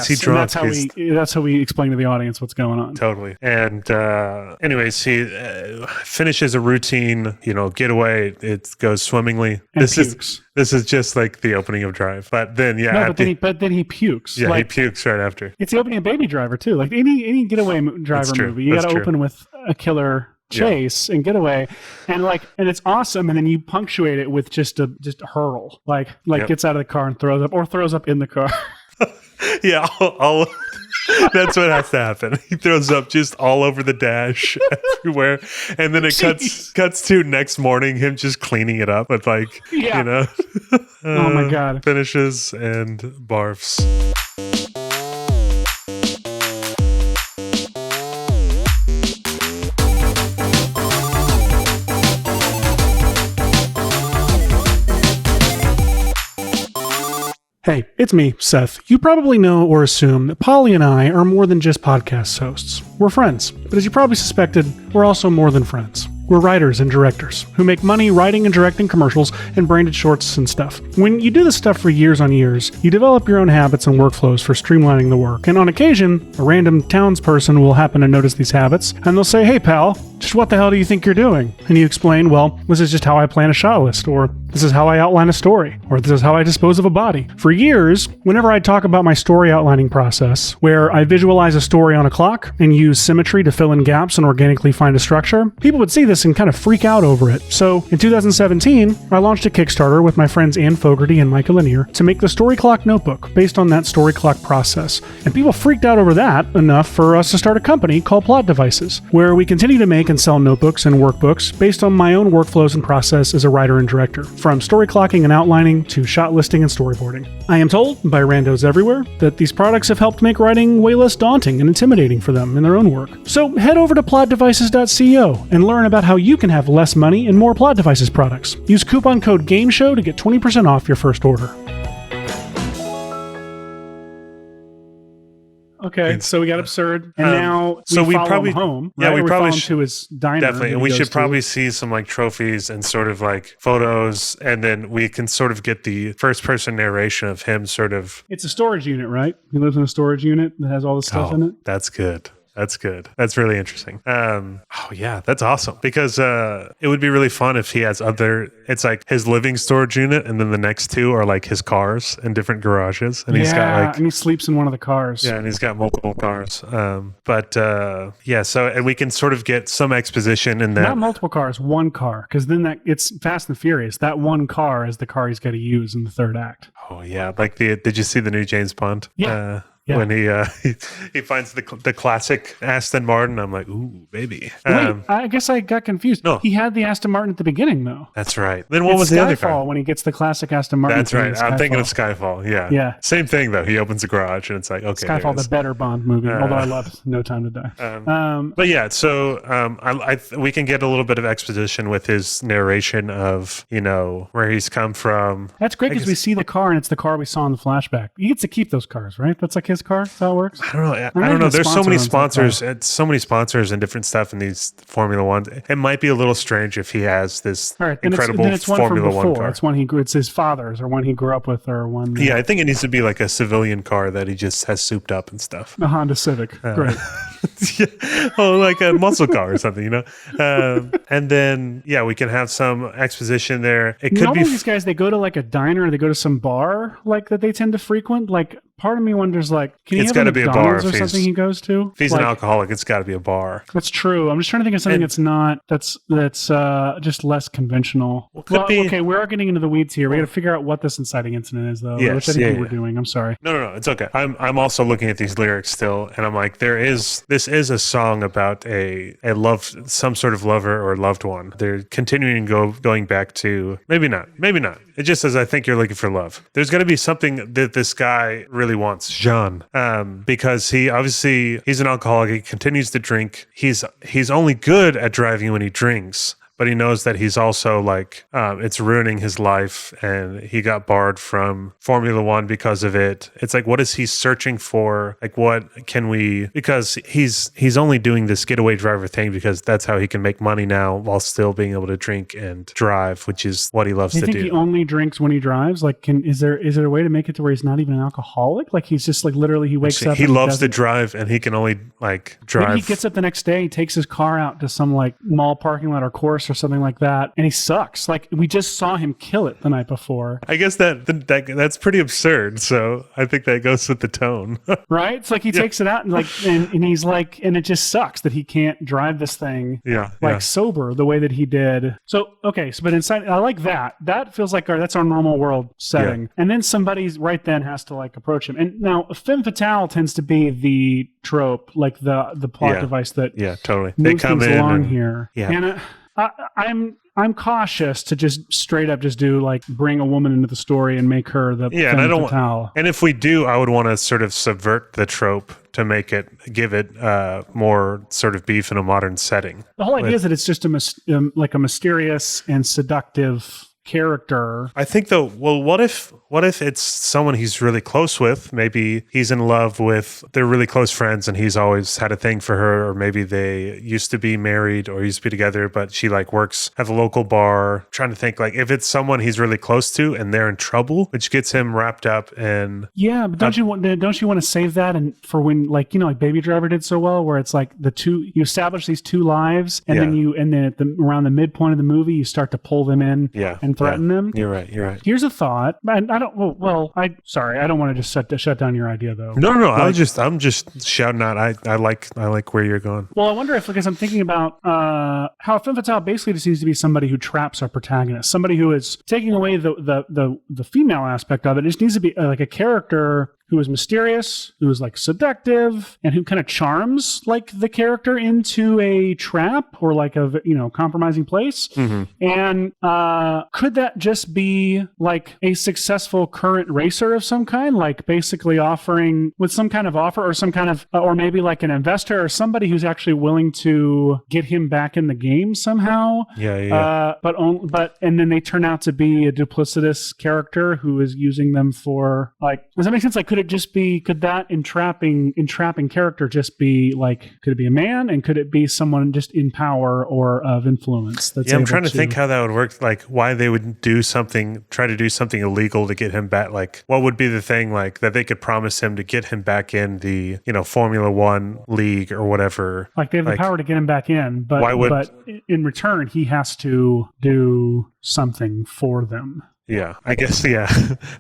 he drunk? That's how we explain to the audience what's going on. Totally. And anyways, he finishes a routine, getaway. It goes swimmingly. And pukes. This is just like the opening of Drive. But then, but then he pukes. Yeah, he pukes right after. It's the opening of Baby Driver too. Like any getaway driver movie, you got to open with a killer chase and getaway, and it's awesome. And then you punctuate it with just a hurl, gets out of the car and throws up in the car. Yeah, that's what has to happen. He throws up just all over the dash everywhere. And then it cuts to next morning, him just cleaning it up with oh my God. Finishes and barfs. Hey, it's me, Seth. You probably know or assume that Polly and I are more than just podcast hosts. We're friends, but as you probably suspected, we're also more than friends. We're writers and directors who make money writing and directing commercials and branded shorts and stuff. When you do this stuff for years on years, you develop your own habits and workflows for streamlining the work. And on occasion, a random townsperson will happen to notice these habits, and they'll say, "Hey pal, just what the hell do you think you're doing?" And you explain, "Well, this is just how I plan a shot list," or "This is how I outline a story," or "This is how I dispose of a body." For years, whenever I talk about my story outlining process, where I visualize a story on a clock and use symmetry to fill in gaps and organically find a structure, people would see this and kind of freak out over it. So in 2017, I launched a Kickstarter with my friends Ann Fogerty and Micah Lanier to make the Story Clock Notebook based on that Story Clock process. And people freaked out over that enough for us to start a company called Plot Devices, where we continue to make and sell notebooks and workbooks based on my own workflows and process as a writer and director, from story clocking and outlining to shot listing and storyboarding. I am told by randos everywhere that these products have helped make writing way less daunting and intimidating for them in their own work. So head over to plotdevices.co and learn about how you can have less money and more Plot Devices products. Use coupon code GAMESHOW to get 20% off your first order. Okay, so we got absurd, and now we follow him home. Right? We follow probably him to his diner. Definitely, and we should probably see some trophies and sort of photos, and then we can sort of get the first-person narration of him. Sort of. It's a storage unit, right? He lives in a storage unit that has all the stuff in it. That's good. That's good. That's really interesting. That's awesome. Because it would be really fun if he has it's like his living storage unit, and then the next two are his cars in different garages. And he's got and he sleeps in one of the cars. Yeah, and he's got multiple cars. So and we can sort of get some exposition in that. Not multiple cars, one car. Because then it's Fast and Furious. That one car is the car he's got to use in the third act. Oh, yeah. Did you see the new James Bond? Yeah. when he finds the classic Aston Martin. I'm like, ooh, baby. Wait, I guess I got confused. No. He had the Aston Martin at the beginning, though. That's right. Then what was the other car? Skyfall when he gets the classic Aston Martin. That's right. I'm thinking of Skyfall. Yeah. Yeah. Same thing though. He opens the garage and it's like, okay. Skyfall, the better Bond movie. Although I love No Time to Die. But yeah, so we can get a little bit of exposition with his narration of, where he's come from. That's great because we see the car and it's the car we saw in the flashback. He gets to keep those cars, right? That's like his car. That's how it works. I don't know. I don't know. There's so many sponsors. So many sponsors and different stuff in these Formula Ones. It might be a little strange if he has this incredible Formula One car. It's his father's or one he grew up with or one. Yeah, I think it needs to be like a civilian car that he just has souped up and stuff. A Honda Civic. Great. Oh, like a muscle car or something, and then we can have some exposition there. It could be these guys. They go to like a diner, or they go to some bar like that they tend to frequent. Like part of me wonders, like, can he have a McDonald's or something he goes to? If he's an alcoholic, it's got to be a bar. That's true. I'm just trying to think of something that's just less conventional. Okay, we are getting into the weeds here. We got to figure out what this inciting incident is, though. Yes, which I think we were doing. I'm sorry. No, it's okay. I'm also looking at these lyrics still, and I'm like, this is a song about a love, some sort of lover or loved one. They're continuing going back to maybe not. It just says, I think you're looking for love. There's got to be something that this guy really wants, Jean, because he's an alcoholic. He continues to drink. He's only good at driving when he drinks. But he knows that he's also like, it's ruining his life, and he got barred from Formula One because of it. It's like, what is he searching for? Like, what can we, because he's only doing this getaway driver thing because that's how he can make money now while still being able to drink and drive, which is what he loves to do. You think he only drinks when he drives? Like, is there a way to make it to where he's not even an alcoholic? Like, he's just like literally he wakes up. He loves to drive, and he can only like drive. Maybe he gets up the next day, he takes his car out to some like mall parking lot or course or something like that, and he sucks. Like, we just saw him kill it the night before. I guess that's pretty absurd. So I think that goes with the tone, right? It's like he takes it out and he's like, and it just sucks that he can't drive this thing, sober the way that he did. So okay, but inside, I like that. That feels like that's our normal world setting. Yeah. And then somebody's right then has to like approach him. And now, femme fatale tends to be the trope, like the plot device that totally they come in along here. Yeah. And I'm cautious to just straight up just do like bring a woman into the story and make her the femme fatale. And if we do, I would want to sort of subvert the trope to give it more sort of beef in a modern setting. The whole idea is that it's just like a mysterious and seductive character. I think though, well, what if it's someone he's really close with? Maybe he's in love with, they're really close friends and he's always had a thing for her, or maybe they used to be married or used to be together, but she like works at the local bar. Trying to think, like, if it's someone he's really close to and they're in trouble, which gets him wrapped up in. Yeah, but don't you want to save that and for when, like, like Baby Driver did so well, where it's like you establish these two lives and then around the midpoint of the movie you start to pull them in and threaten them. You're right. Here's a thought. I don't want to just shut down your idea though. No. I'm just shouting out. I like where you're going. Well, I wonder if, because I'm thinking about how a femme fatale basically just needs to be somebody who traps our protagonist, somebody who is taking away the female aspect of it. It just needs to be like a character who is mysterious, who is like seductive, and who kind of charms like the character into a trap or like a compromising place. Mm-hmm. And could that just be like a successful current racer of some kind, like basically offering with some kind of offer or some kind of, or maybe like an investor or somebody who's actually willing to get him back in the game somehow. Yeah. And then they turn out to be a duplicitous character who is using them for like. Does that make sense? Like, could that entrapping character just be like, could it be a man, and could it be someone just in power or of influence? I'm trying to think how that would work, like why they would try to do something illegal to get him back. Like, what would be the thing like that they could promise him to get him back in the Formula One league or whatever? Like, they have the power to get him back in, but in return he has to do something for them. Yeah, I guess,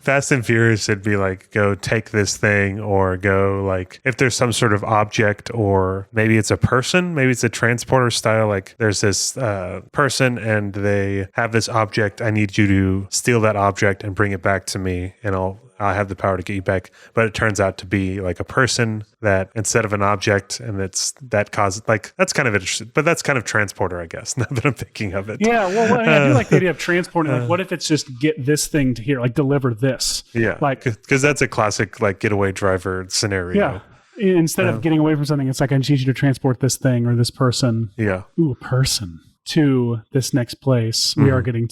Fast and Furious, it'd be like, go take this thing, or go, like, if there's some sort of object, or maybe it's a person, maybe it's a transporter style, like, there's this person and they have this object, I need you to steal that object and bring it back to me, and I have the power to get you back. But it turns out to be like a person that instead of an object, and that causes like, that's kind of interesting, but that's kind of transporter, I guess, now that I'm thinking of it. Yeah, well, I do like the idea of transporting. Like, what if it's just get this thing to here, like deliver this? Yeah, like because that's a classic like getaway driver scenario. Yeah. Instead of getting away from something, it's like, I just need you to transport this thing or this person. Yeah. Ooh, a person to this next place. We are getting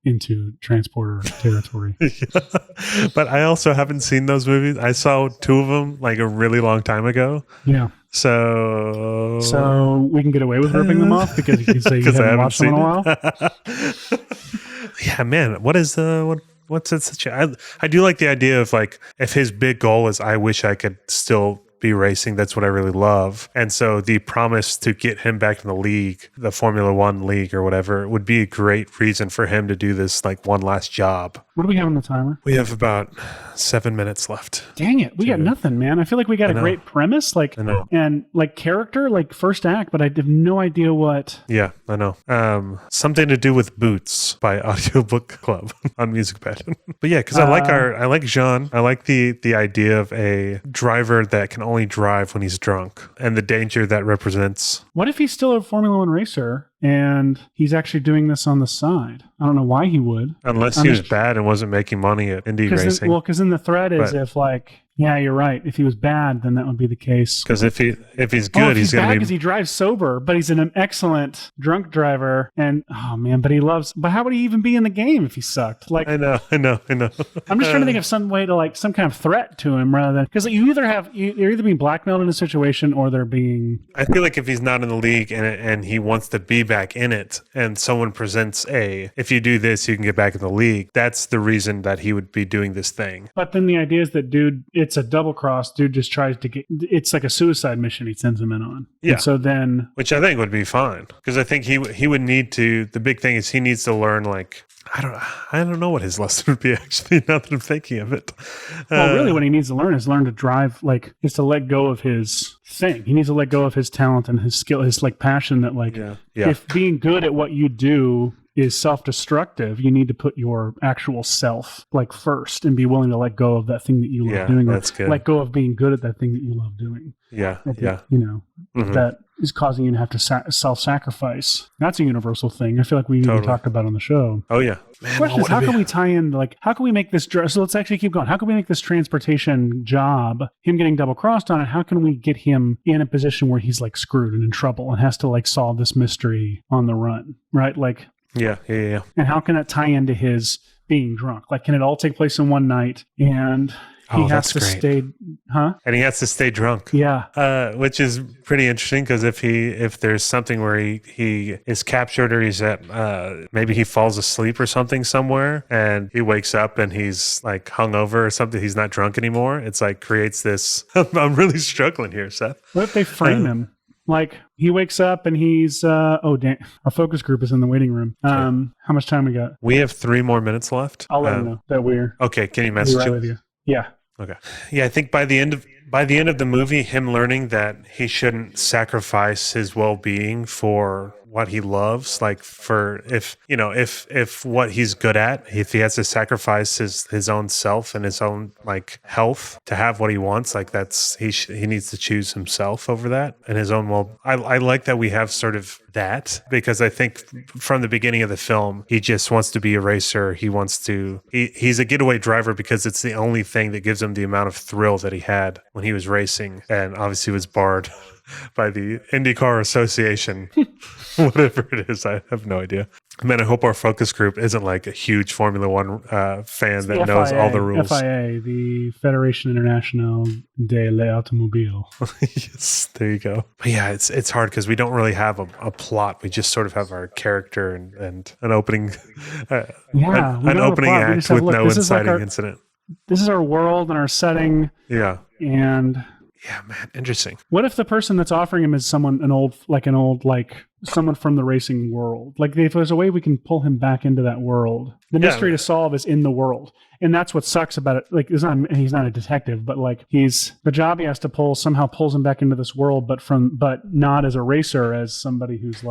into transporter territory. Yeah. But I also haven't seen those movies. I saw 2 of them like a really long time ago. Yeah. So we can get away with ripping them off because you can say you haven't watched them in a while. Yeah, man. What's it such a, I do like the idea of like, if his big goal is, I wish I could still be racing, that's what I really love. And so the promise to get him back in the league, the Formula One league or whatever, would be a great reason for him to do this like one last job. What do we have on the timer? We have about 7 minutes left. Dang it. We got nothing, man. I feel like we got a great premise, like, and like character, like first act, but I have no idea what. Yeah, I know. Something to do with Boots by Audiobook Club on MusicBed. But yeah, because I like Jean. I like the idea of a driver that can only drive when he's drunk and the danger that represents. What if he's still a Formula One racer and he's actually doing this on the side? I don't know why he would. Unless he was bad and wasn't making money at Indy racing. Because then the threat is if like, yeah, you're right. If he was bad, then that would be the case. Because if he's good, he's going to be. Because he drives sober, but he's an excellent drunk driver. And oh man, but how would he even be in the game if he sucked? Like I know. I'm just trying to think of some way to like some kind of threat to him rather than because you're either being blackmailed in a situation or they're being. I feel like if he's not in the league and he wants to be back in it, and someone presents if you do this, you can get back in the league. That's the reason that he would be doing this thing. But then the idea is that it's a double cross. Dude just tries to get. It's like a suicide mission he sends him in on. Yeah. And so then, which I think would be fine because I think he would need to. The big thing is he needs to learn like. I don't know what his lesson would be actually. Now that I'm thinking of it. Well, really, what he needs to learn is to drive. Like, is to let go of his thing. He needs to let go of his talent and his skill, his like passion. That like, if being good at what you do is self-destructive, you need to put your actual self like first and be willing to let go of that thing that you love doing. That's good. Let go of being good at that thing that you love doing. Yeah. That is causing you to have to self-sacrifice. That's a universal thing. I feel like we even talked about on the show. Oh yeah. Man, question is, how can we tie in, like, how can we make this, so let's actually keep going. How can we make this transportation job, him getting double crossed on it, how can we get him in a position where he's like screwed and in trouble and has to like solve this mystery on the run, right? Like, yeah. And how can that tie into his being drunk? Like, can it all take place in one night and he has to stay, And he has to stay drunk. Yeah. Which is pretty interesting because if there's something where he is captured or he's at, maybe he falls asleep or something somewhere and he wakes up and he's like hungover or something, he's not drunk anymore. It's like creates this, I'm really struggling here, Seth. What if they frame him? Like he wakes up and he's, oh, damn, our focus group is in the waiting room. How much time we got? We have 3 more minutes left. I'll let him know that we're. Okay. Can you message him? With you. Yeah. Okay. Yeah, I think by the end of the movie, him learning that he shouldn't sacrifice his well-being for what he loves, like for if what he's good at, if he has to sacrifice his own self and his own like health to have what he wants, like that's he needs to choose himself over that and his own I like that we have sort of that because I think from the beginning of the film he just wants to be a racer. He's a getaway driver because it's the only thing that gives him the amount of thrill that he had when he was racing, and obviously was barred by the IndyCar Association. Whatever it is, I have no idea. Man, I hope our focus group isn't like a huge Formula One fan that knows all the rules. FIA, the Fédération Internationale de l'Automobile. Yes, there you go. But yeah, it's hard because we don't really have a plot. We just sort of have our character and an opening, an opening act with no inciting incident. This is our world and our setting. Yeah. And yeah, man, interesting. What if the person that's offering him is someone, someone from the racing world? Like, if there's a way we can pull him back into that world, the mystery to solve is in the world, and that's what sucks about it. Like, he's not a detective, but like the job he has to pull somehow pulls him back into this world, but not as a racer, as somebody who's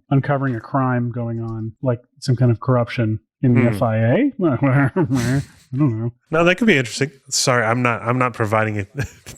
uncovering a crime going on, like some kind of corruption. in the FIA. I don't know. No, that could be interesting. Sorry, I'm not providing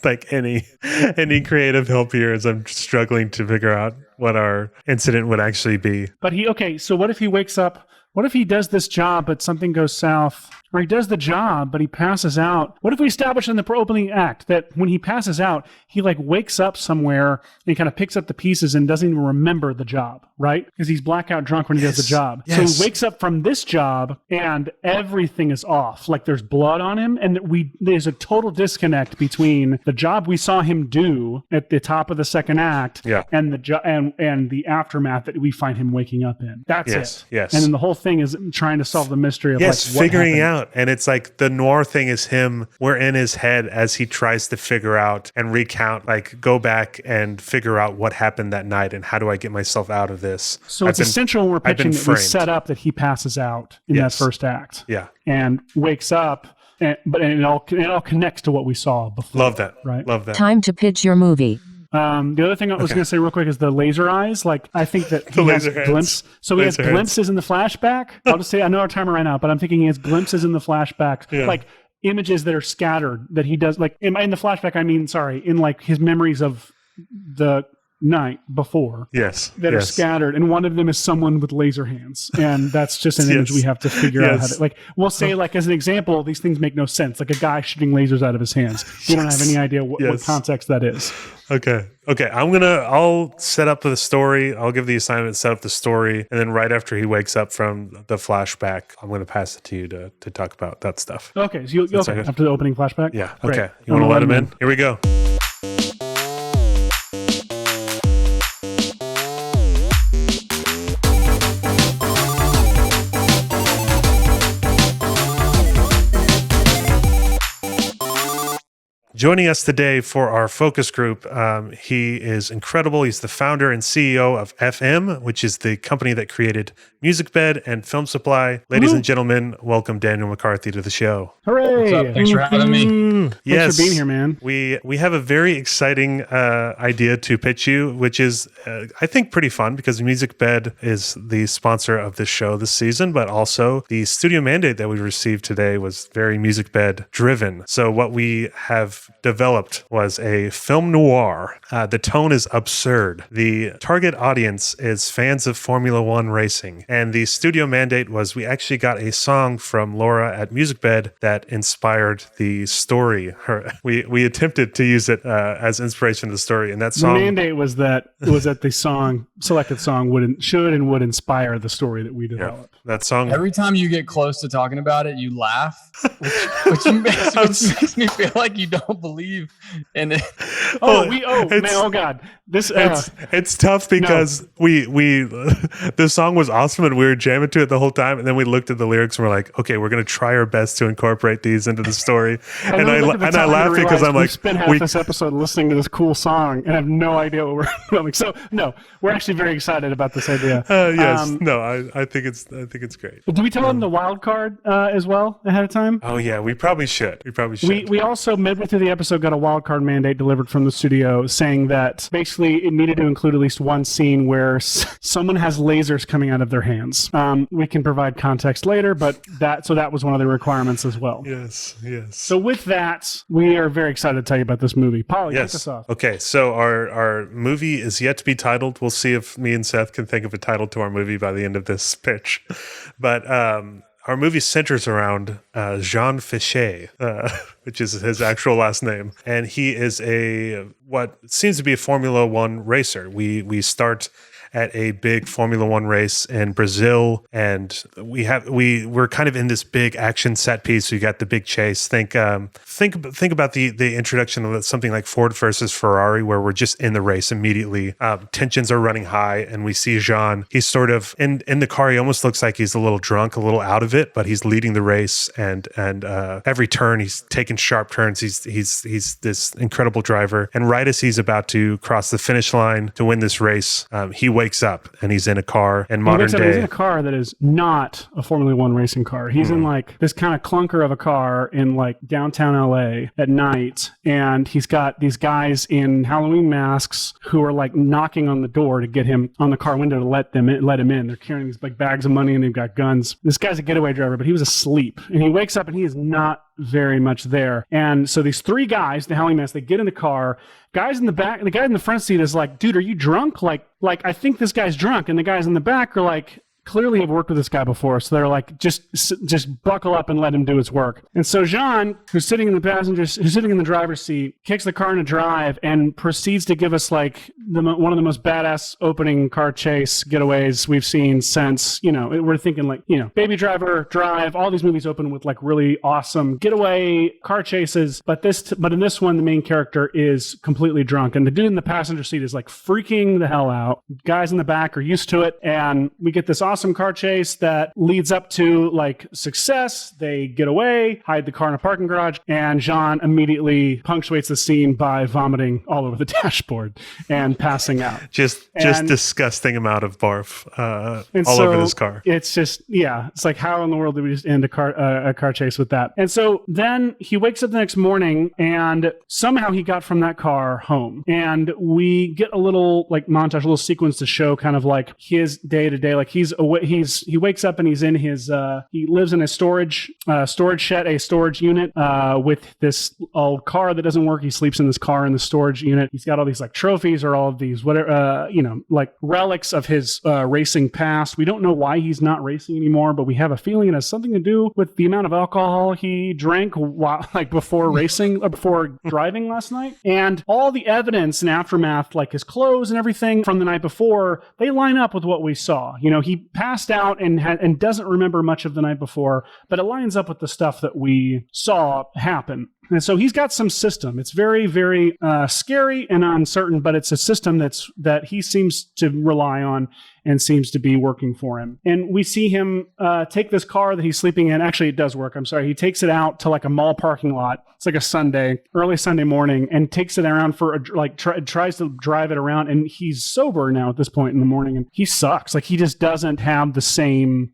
like any creative help here as I'm struggling to figure out what our incident would actually be. But so what if he wakes up? What if he does this job, but something goes south? Or he does the job, but he passes out. What if we establish in the opening act that when he passes out, he like wakes up somewhere and he kind of picks up the pieces and doesn't even remember the job, right? Because he's blackout drunk when he does the job. Yes. So he wakes up from this job and everything is off. Like there's blood on him, and there's a total disconnect between the job we saw him do at the top of the second act and and the aftermath that we find him waking up in. That's it. Yes. And then the whole thing is trying to solve the mystery of like what figuring happened. out. And it's like the noir thing is him. We're in his head as he tries to figure out and recount, like go back and figure out what happened that night and how do I get myself out of this. So it's essential when we're pitching that we set up that he passes out in that first act. Yeah. And wakes up, but it all connects to what we saw before. Love that. Right. Love that. Time to pitch your movie. The other thing I was going to say real quick is the laser eyes. Like, I think that he has glimpses. So he has glimpses in the flashback. I'll just say, I know our timer right now, but I'm thinking he has glimpses in the flashback, like images that are scattered that he does. Like in the flashback, in like his memories of the night before. That are scattered, and one of them is someone with laser hands, and that's just an image we have to figure out how to, like, we'll say, like, as an example, these things make no sense, like a guy shooting lasers out of his hands. We don't have any idea what context that is. Okay I'll set up the story. I'll give the assignment, set up the story, and then right after he wakes up from the flashback, I'm going to pass it to you to talk about that stuff. Okay, so after the opening flashback. Yeah. Great. Okay, you want to let him in? Here we go. Joining us today for our focus group, he is incredible. He's the founder and CEO of FM, which is the company that created Music Bed and Film Supply. Ladies and gentlemen, welcome Daniel McCarthy to the show. Hooray! What's up? Thanks for having me. Yes, thanks for being here, man. We have a very exciting idea to pitch you, which is, I think, pretty fun because Music Bed is the sponsor of this show this season, but also the studio mandate that we received today was very Music Bed driven. So what we have developed was a film noir. The tone is absurd. The target audience is fans of Formula One racing. And the studio mandate was we actually got a song from Laura at Music Bed that inspired the story. We attempted to use it as inspiration to the story. And that song... The mandate was that the selected song would inspire the story that we developed. That song... Every time you get close to talking about it, you laugh, which makes me feel like you don't believe in it. Oh God! It's tough because we the song was awesome and we were jamming to it the whole time, and then we looked at the lyrics and we're like, okay, we're going to try our best to incorporate these into the story. and I laugh because I'm like, we spent half this episode listening to this cool song and have no idea what we're filming. So no, we're actually very excited about this idea. I think it's great. Do we tell them the wild card as well ahead of time? Oh yeah, we probably should. We also midway through the episode got a wild card mandate delivered from the studio saying that basically it needed to include at least one scene where someone has lasers coming out of their hands. We can provide context later, but that was one of the requirements as well. Yes. So with that, we are very excited to tell you about this movie. Paul, kick us off. Okay, so our movie is yet to be titled. We'll see if me and Seth can think of a title to our movie by the end of this pitch. But our movie centers around Jean Fichet, which is his actual last name. And he is what seems to be a Formula One racer. We start at a big Formula One race in Brazil, and we're kind of in this big action set piece. So you got the big chase. Think about the introduction of something like Ford versus Ferrari, where we're just in the race immediately. Tensions are running high, and we see Jean. He's sort of in the car. He almost looks like he's a little drunk, a little out of it, but he's leading the race. And every turn he's taking sharp turns. He's this incredible driver. And right as he's about to cross the finish line to win this race, he wakes up and he's in a car in He modern wakes up and he's in day. a car that is not a Formula One racing car. He's in like this kind of clunker of a car in like downtown LA at night. And he's got these guys in Halloween masks who are like knocking on the door to get him on the car window to let him in. They're carrying these like bags of money and they've got guns. This guy's a getaway driver, but he was asleep. And he wakes up and he is not very much there. And so these three guys, the Halloween masks, they get in the car. Guys in the back, and the guy in the front seat is like, dude, are you drunk? Like I think this guy's drunk. And the guys in the back are like, clearly have worked with this guy before, so they're like, just buckle up and let him do his work. And so Jean, who's sitting in the driver's seat, kicks the car into drive and proceeds to give us like one of the most badass opening car chase getaways we've seen since, we're thinking like, Baby Driver, Drive, all these movies open with like really awesome getaway car chases. But in this one, the main character is completely drunk, and the dude in the passenger seat is like freaking the hell out. Guys in the back are used to it, and we get this awesome car chase that leads up to like success. They get away, hide the car in a parking garage, and Jean immediately punctuates the scene by vomiting all over the dashboard and passing out. Just disgusting amount of barf all over this car. It's just, it's like, how in the world did we just end a car chase with that? And so then he wakes up the next morning and somehow he got from that car home. And we get a little like montage, a little sequence to show kind of like his day to day. Like he wakes up and he's in his he lives in a storage shed, a storage unit with this old car that doesn't work. He sleeps in this car in the storage unit. He's got all these like trophies or all of these whatever like relics of his racing past. We don't know why he's not racing anymore, but we have a feeling it has something to do with the amount of alcohol he drank before racing or before driving last night. And all the evidence and aftermath, like his clothes and everything from the night before, they line up with what we saw. He passed out and doesn't remember much of the night before, but it lines up with the stuff that we saw happen. And so he's got some system. It's very, very scary and uncertain, but it's a system that he seems to rely on and seems to be working for him. And we see him take this car that he's sleeping in. Actually, it does work. I'm sorry. He takes it out to like a mall parking lot. It's like a early Sunday morning, and takes it around for tries to drive it around. And he's sober now at this point in the morning, and he sucks. Like he just doesn't have the same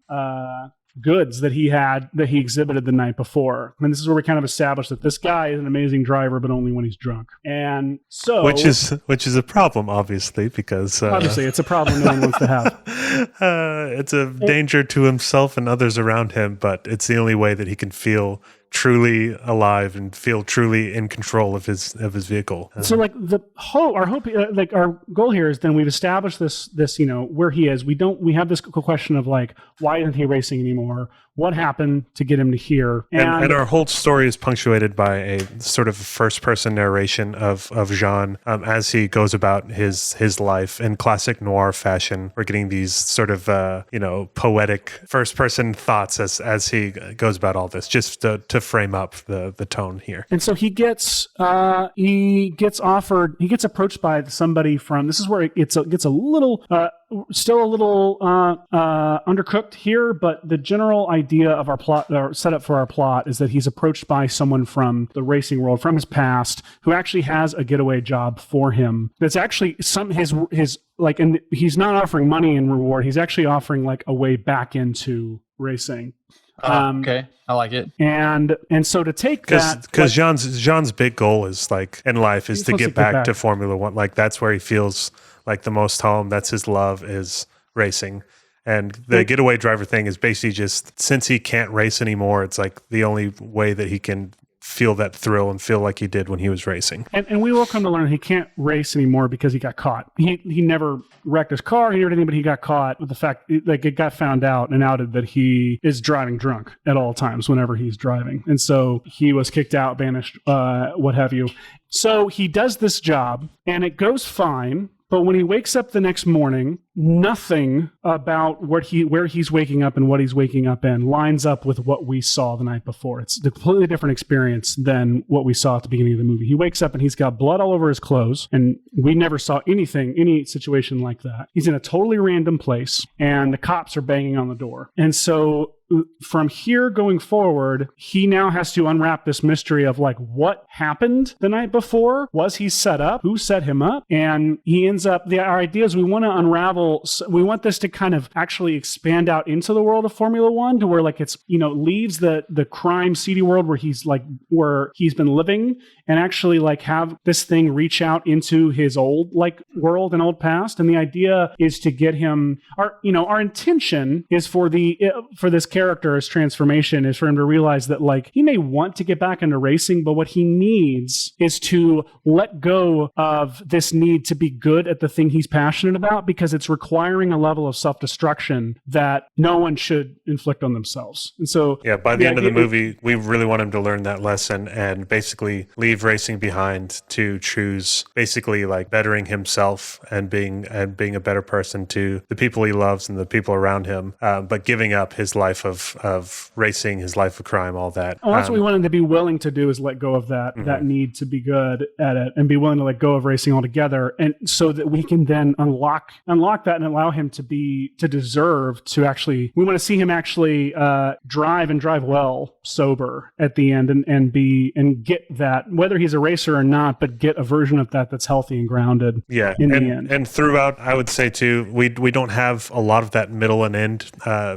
goods that he exhibited the night before. And this is where we kind of established that this guy is an amazing driver, but only when he's drunk. And so which is a problem, obviously, because obviously it's a problem no one wants to have. It's a danger to himself and others around him, but it's the only way that he can feel truly alive and feel truly in control of his vehicle. So like our goal here is then we've established this where he is. We have this question of like, why isn't he racing anymore? What happened to get him to here? And our whole story is punctuated by a sort of first-person narration of Jean as he goes about his life in classic noir fashion. We're getting these sort of poetic first-person thoughts as he goes about all this, just to frame up the tone here. And so he gets approached by somebody from. This is where it gets a little. Still a little undercooked here, but the general idea of our plot, or setup for our plot, is that he's approached by someone from the racing world, from his past, who actually has a getaway job for him. That's actually his like, and he's not offering money in reward. He's actually offering like a way back into racing. Okay, I like it. And so to take that, because Jean's big goal is like in life is to get back to Formula One. Like that's where he feels like the most home. That's his love, is racing. And the getaway driver thing is basically just, since he can't race anymore, it's like the only way that he can feel that thrill and feel like he did when he was racing. And we will come to learn he can't race anymore because he got caught. He never wrecked his car, he never did anything, but he got caught with the fact, like it got found out and outed that he is driving drunk at all times whenever he's driving. And so he was kicked out, banished, what have you. So he does this job and it goes fine. But when he wakes up the next morning, nothing about where he's waking up and what he's waking up in lines up with what we saw the night before. It's a completely different experience than what we saw at the beginning of the movie. He wakes up and he's got blood all over his clothes, and we never saw any situation like that. He's in a totally random place, and the cops are banging on the door. And so from here going forward, he now has to unwrap this mystery of like what happened the night before. Was he set up? Who set him up? And he ends up, our idea is we want to unravel, we want this to kind of actually expand out into the world of Formula One to where like it's, leaves the crime seedy world where he's been living and actually like have this thing reach out into his old like world and old past. And the idea is to get him, our intention is for this character's transformation is for him to realize that like he may want to get back into racing, but what he needs is to let go of this need to be good at the thing he's passionate about, because it's requiring a level of self-destruction that no one should inflict on themselves. And so by the end of the movie, we really want him to learn that lesson and basically leave racing behind to choose basically like bettering himself and being a better person to the people he loves and the people around him, but giving up his life of racing, his life of crime, all that. Well, that's what we want him to be willing to do, is let go of that need to be good at it and be willing to let go of racing altogether, and so that we can then unlock that and allow him to deserve to actually, we want to see him actually drive well sober at the end and get that, whether he's a racer or not, but get a version of that that's healthy and grounded in the end. And throughout, I would say too, we don't have a lot of that middle and end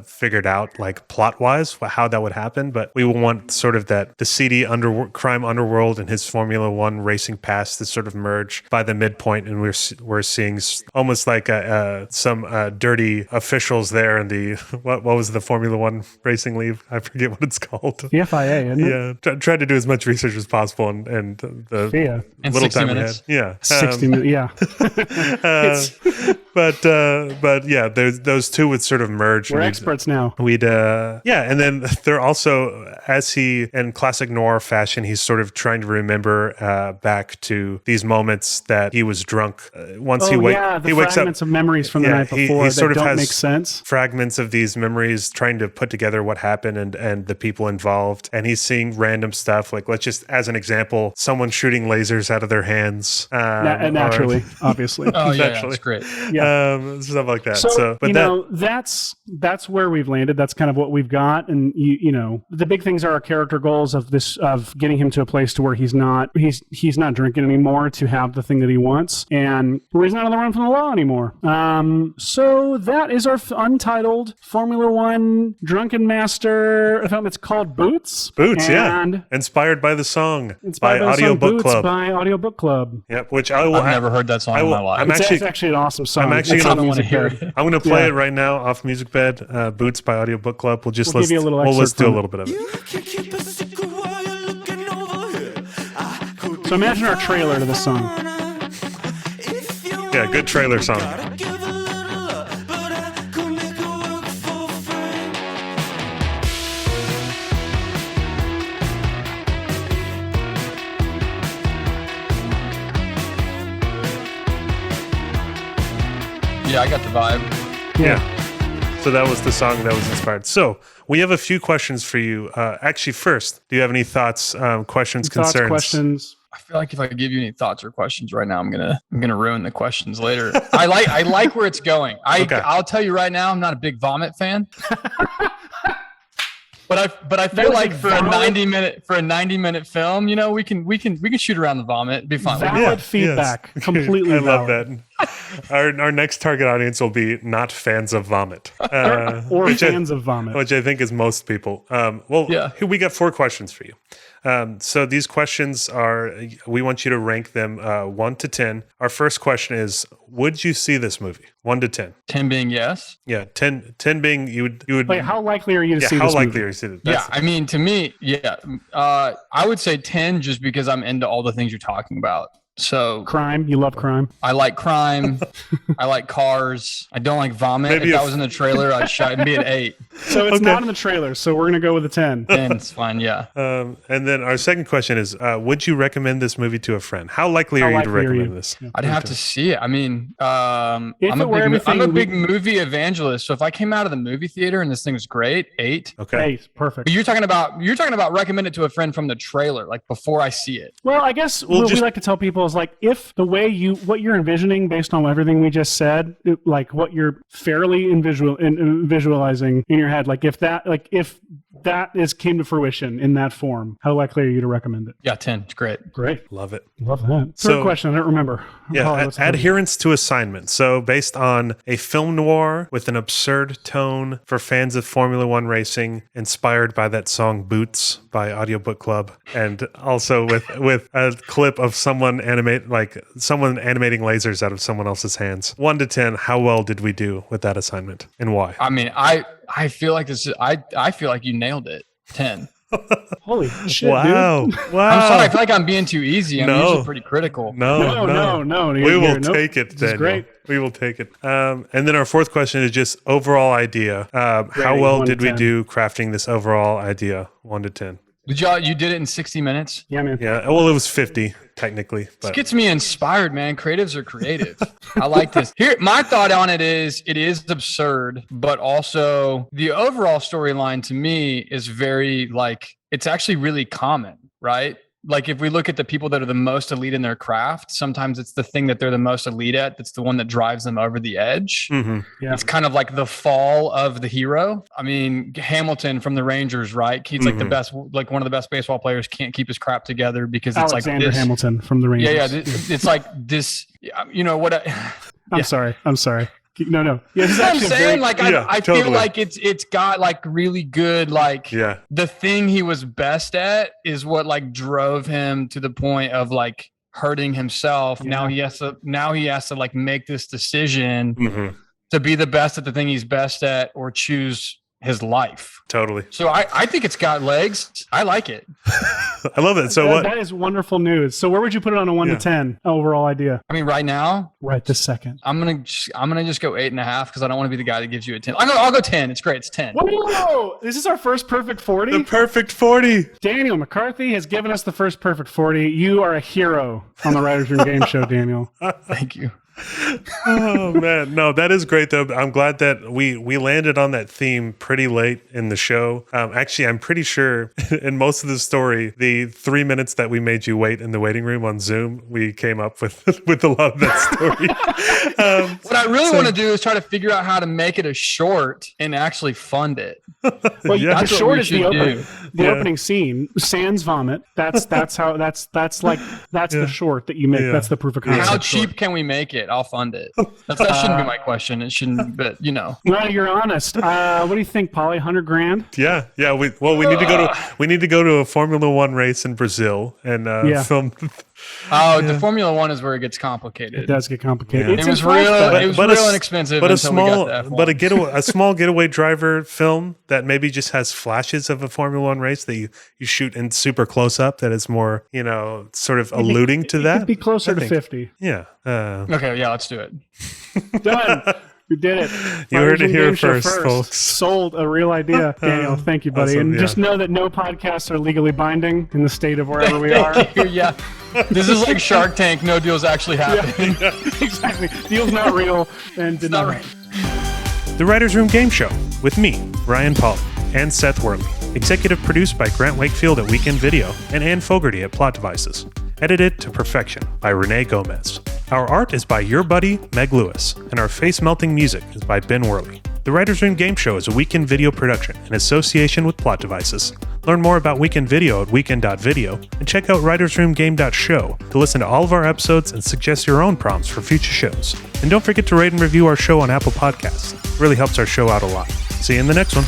figured out, like plot wise, how that would happen, but we want sort of the seedy crime underworld and his Formula One racing past to sort of merge by the midpoint, and we're seeing almost like some dirty officials there in the what was the Formula One racing league? I forget what it's called. The FIA, isn't it? Yeah, tried to do as much research as possible, and the little time minutes. we had. Yeah, 60 minutes. Yeah. But yeah, those two would sort of merge. We're experts now. And then they're also, as he in classic Noir fashion, he's sort of trying to remember back to these moments that he was drunk. Once he wakes up, fragments of memories from the night before he sort that of don't has make sense. Fragments of these memories, trying to put together what happened and the people involved. And he's seeing random stuff, like let's just, as an example, someone shooting lasers out of their hands. Naturally, obviously. Oh yeah, that's great. Yeah. Stuff like that. That's where we've landed. That's kind of what we've got. And the big things are our character goals of getting him to a place to where he's not drinking anymore, to have the thing that he wants, and where he's not on the run from the law anymore. So that is our untitled Formula One Drunken Master film. It's called Boots. And inspired by the song by Audiobook Club. By Audiobook Club. Yep. Which I've never heard that song in my life. It's actually an awesome song. I'm actually going to hear it. I'm going to play it right now off Music Bed. Boots by Audiobook Club. We'll just give you a little let's do a excerpt little bit of it. You can keep a secret while you're looking over here. I could So imagine our trailer to this song. Yeah, good trailer song. gotta give a little love, but I could make it work for free. Yeah, I got the vibe. Yeah. So that was the song that was inspired. So we have a few questions for you. Actually, first, do you have any thoughts, questions, concerns? Questions. I feel like if I give you any thoughts or questions right now, I'm gonna ruin the questions later. I like where it's going. I'll tell you right now, I'm not a big vomit fan. But I feel like for a 90-minute film, we can shoot around the vomit. It'd be fun. Valid feedback. Yes. Completely I love valid. that. Our next target audience will be not fans of vomit. Or fans of vomit. Which I think is most people. Here we got 4 questions for you. So these questions are, we want you to rank them 1 to 10. Our first question is, would you see this movie? 1 to 10. 10 being yes. Yeah, 10 being you would. Wait, how likely are you to see how this likely movie? are you to see it? Yeah, I mean, to me, yeah. I would say 10 just because I'm into all the things you're talking about. So crime, you love crime. I like crime. I like cars. I don't like vomit. Maybe if that was in the trailer, I'd be at 8. So it's not in the trailer, so we're gonna go with a 10. 10 it's fine, yeah. And then our second question is, would you recommend this movie to a friend? How likely are you to recommend this? Yeah. I'd have to see it. I mean, I'm it a were big movie evangelist. So if I came out of the movie theater and this thing was great, 8. Okay. 8, perfect. But you're talking about recommend it to a friend from the trailer, like before I see it. Well, I guess what we like to tell people was like, if the way what you're envisioning based on everything we just said, like what you're fairly visualizing in your head, like if that came to fruition in that form, how likely are you to recommend it? Yeah, 10. It's great. Great. Love it. Love that. Third question, I don't remember. Adherence to assignment. So based on a film noir with an absurd tone for fans of Formula One racing, inspired by that song Boots by Audiobook Club, and also with a clip of someone animating lasers out of someone else's hands. 1 to 10, how well did we do with that assignment and why? I mean, I feel like I feel like you nailed it. 10. Holy shit, wow. dude. Wow. I'm sorry. I feel like I'm being too easy. I'm usually pretty critical. No. We will take it, Daniel. Great. We will take it. And then our fourth question is just overall idea. How well did we do crafting this overall idea? 1 to 10. You did it in 60 minutes? Yeah, man. Yeah. Well, it was 50 technically. But. This gets me inspired, man. Creatives are creative. I like this. Here, my thought on it is absurd, but also the overall storyline to me is very it's actually really common, right? Like if we look at the people that are the most elite in their craft, sometimes it's the thing that they're the most elite at that's the one that drives them over the edge. Mm-hmm. Yeah. It's kind of like the fall of the hero. I mean, Hamilton from the Rangers, right? He's like the best, like one of the best baseball players, can't keep his crap together because it's Alexander like this. Hamilton from the Rangers. Yeah. It's like this, you know what? I'm sorry. No. Yeah, That's what I'm saying. I totally. feel like it's got like really good, the thing he was best at is what like drove him to the point of like hurting himself. Yeah. Now he has to like make this decision to be the best at the thing he's best at or choose his life. Totally. So I think it's got legs. I like it. I love it. So that is wonderful news. So where would you put it on a 1 to 10 overall idea? I mean, right now, right this second, I'm gonna just go 8.5 because I don't want to be the guy that gives you a 10. I'll go 10. It's great. It's 10. Whoa! This is our first perfect 40. The perfect 40. Daniel McCarthy has given us the first perfect 40. You are a hero on the Writers Room Game Show, Daniel. Thank you. Oh man, no, that is great though. I'm glad that we landed on that theme pretty late in the show. Actually, I'm pretty sure in most of the story, the 3 minutes that we made you wait in the waiting room on Zoom, we came up with a lot of that story. What I really want to do is try to figure out how to make it a short and actually fund it. Well, Yeah. the short is the do. opening scene. Sans vomit. That's the short that you make. Yeah. That's the proof of concept. How short. cheap can we make it? I'll fund it. That shouldn't be my question. It shouldn't, but you know. Well, you're honest. What do you think, Polly? 100 grand? Yeah. We need to go to a Formula One race in Brazil and film. The Formula One is where it gets complicated. It does get complicated. Yeah. It's It was in Florida. real inexpensive. But until we got to F1. a small getaway driver film that maybe just has flashes of a Formula One race that you shoot in super close up. That is more, sort of alluding to that. It'd be closer to 50. Yeah. Okay, yeah, let's do it. Done. We did it. You heard Writers Room it here Game Show first, folks. Sold a real idea, Daniel. Thank you, buddy. Awesome, And yeah. just know that no podcasts are legally binding in the state of wherever we are. Yeah. This is like Shark Tank. No deals actually happen. Exactly. Deal's not real and did not. right. The Writers Room Game Show with me, Ryan Paul, and Seth Worley. Executive produced by Grant Wakefield at Weekend Video and Ann Fogerty at Plot Devices. Edited to perfection by Rene Gomez. Our art is by your buddy, Meg Lewis, and our face-melting music is by Ben Worley. The Writers Room Game Show is a Weekend Video production in association with Plot Devices. Learn more about Weekend Video at weekend.video and check out writersroomgame.show to listen to all of our episodes and suggest your own prompts for future shows. And don't forget to rate and review our show on Apple Podcasts. It really helps our show out a lot. See you in the next one.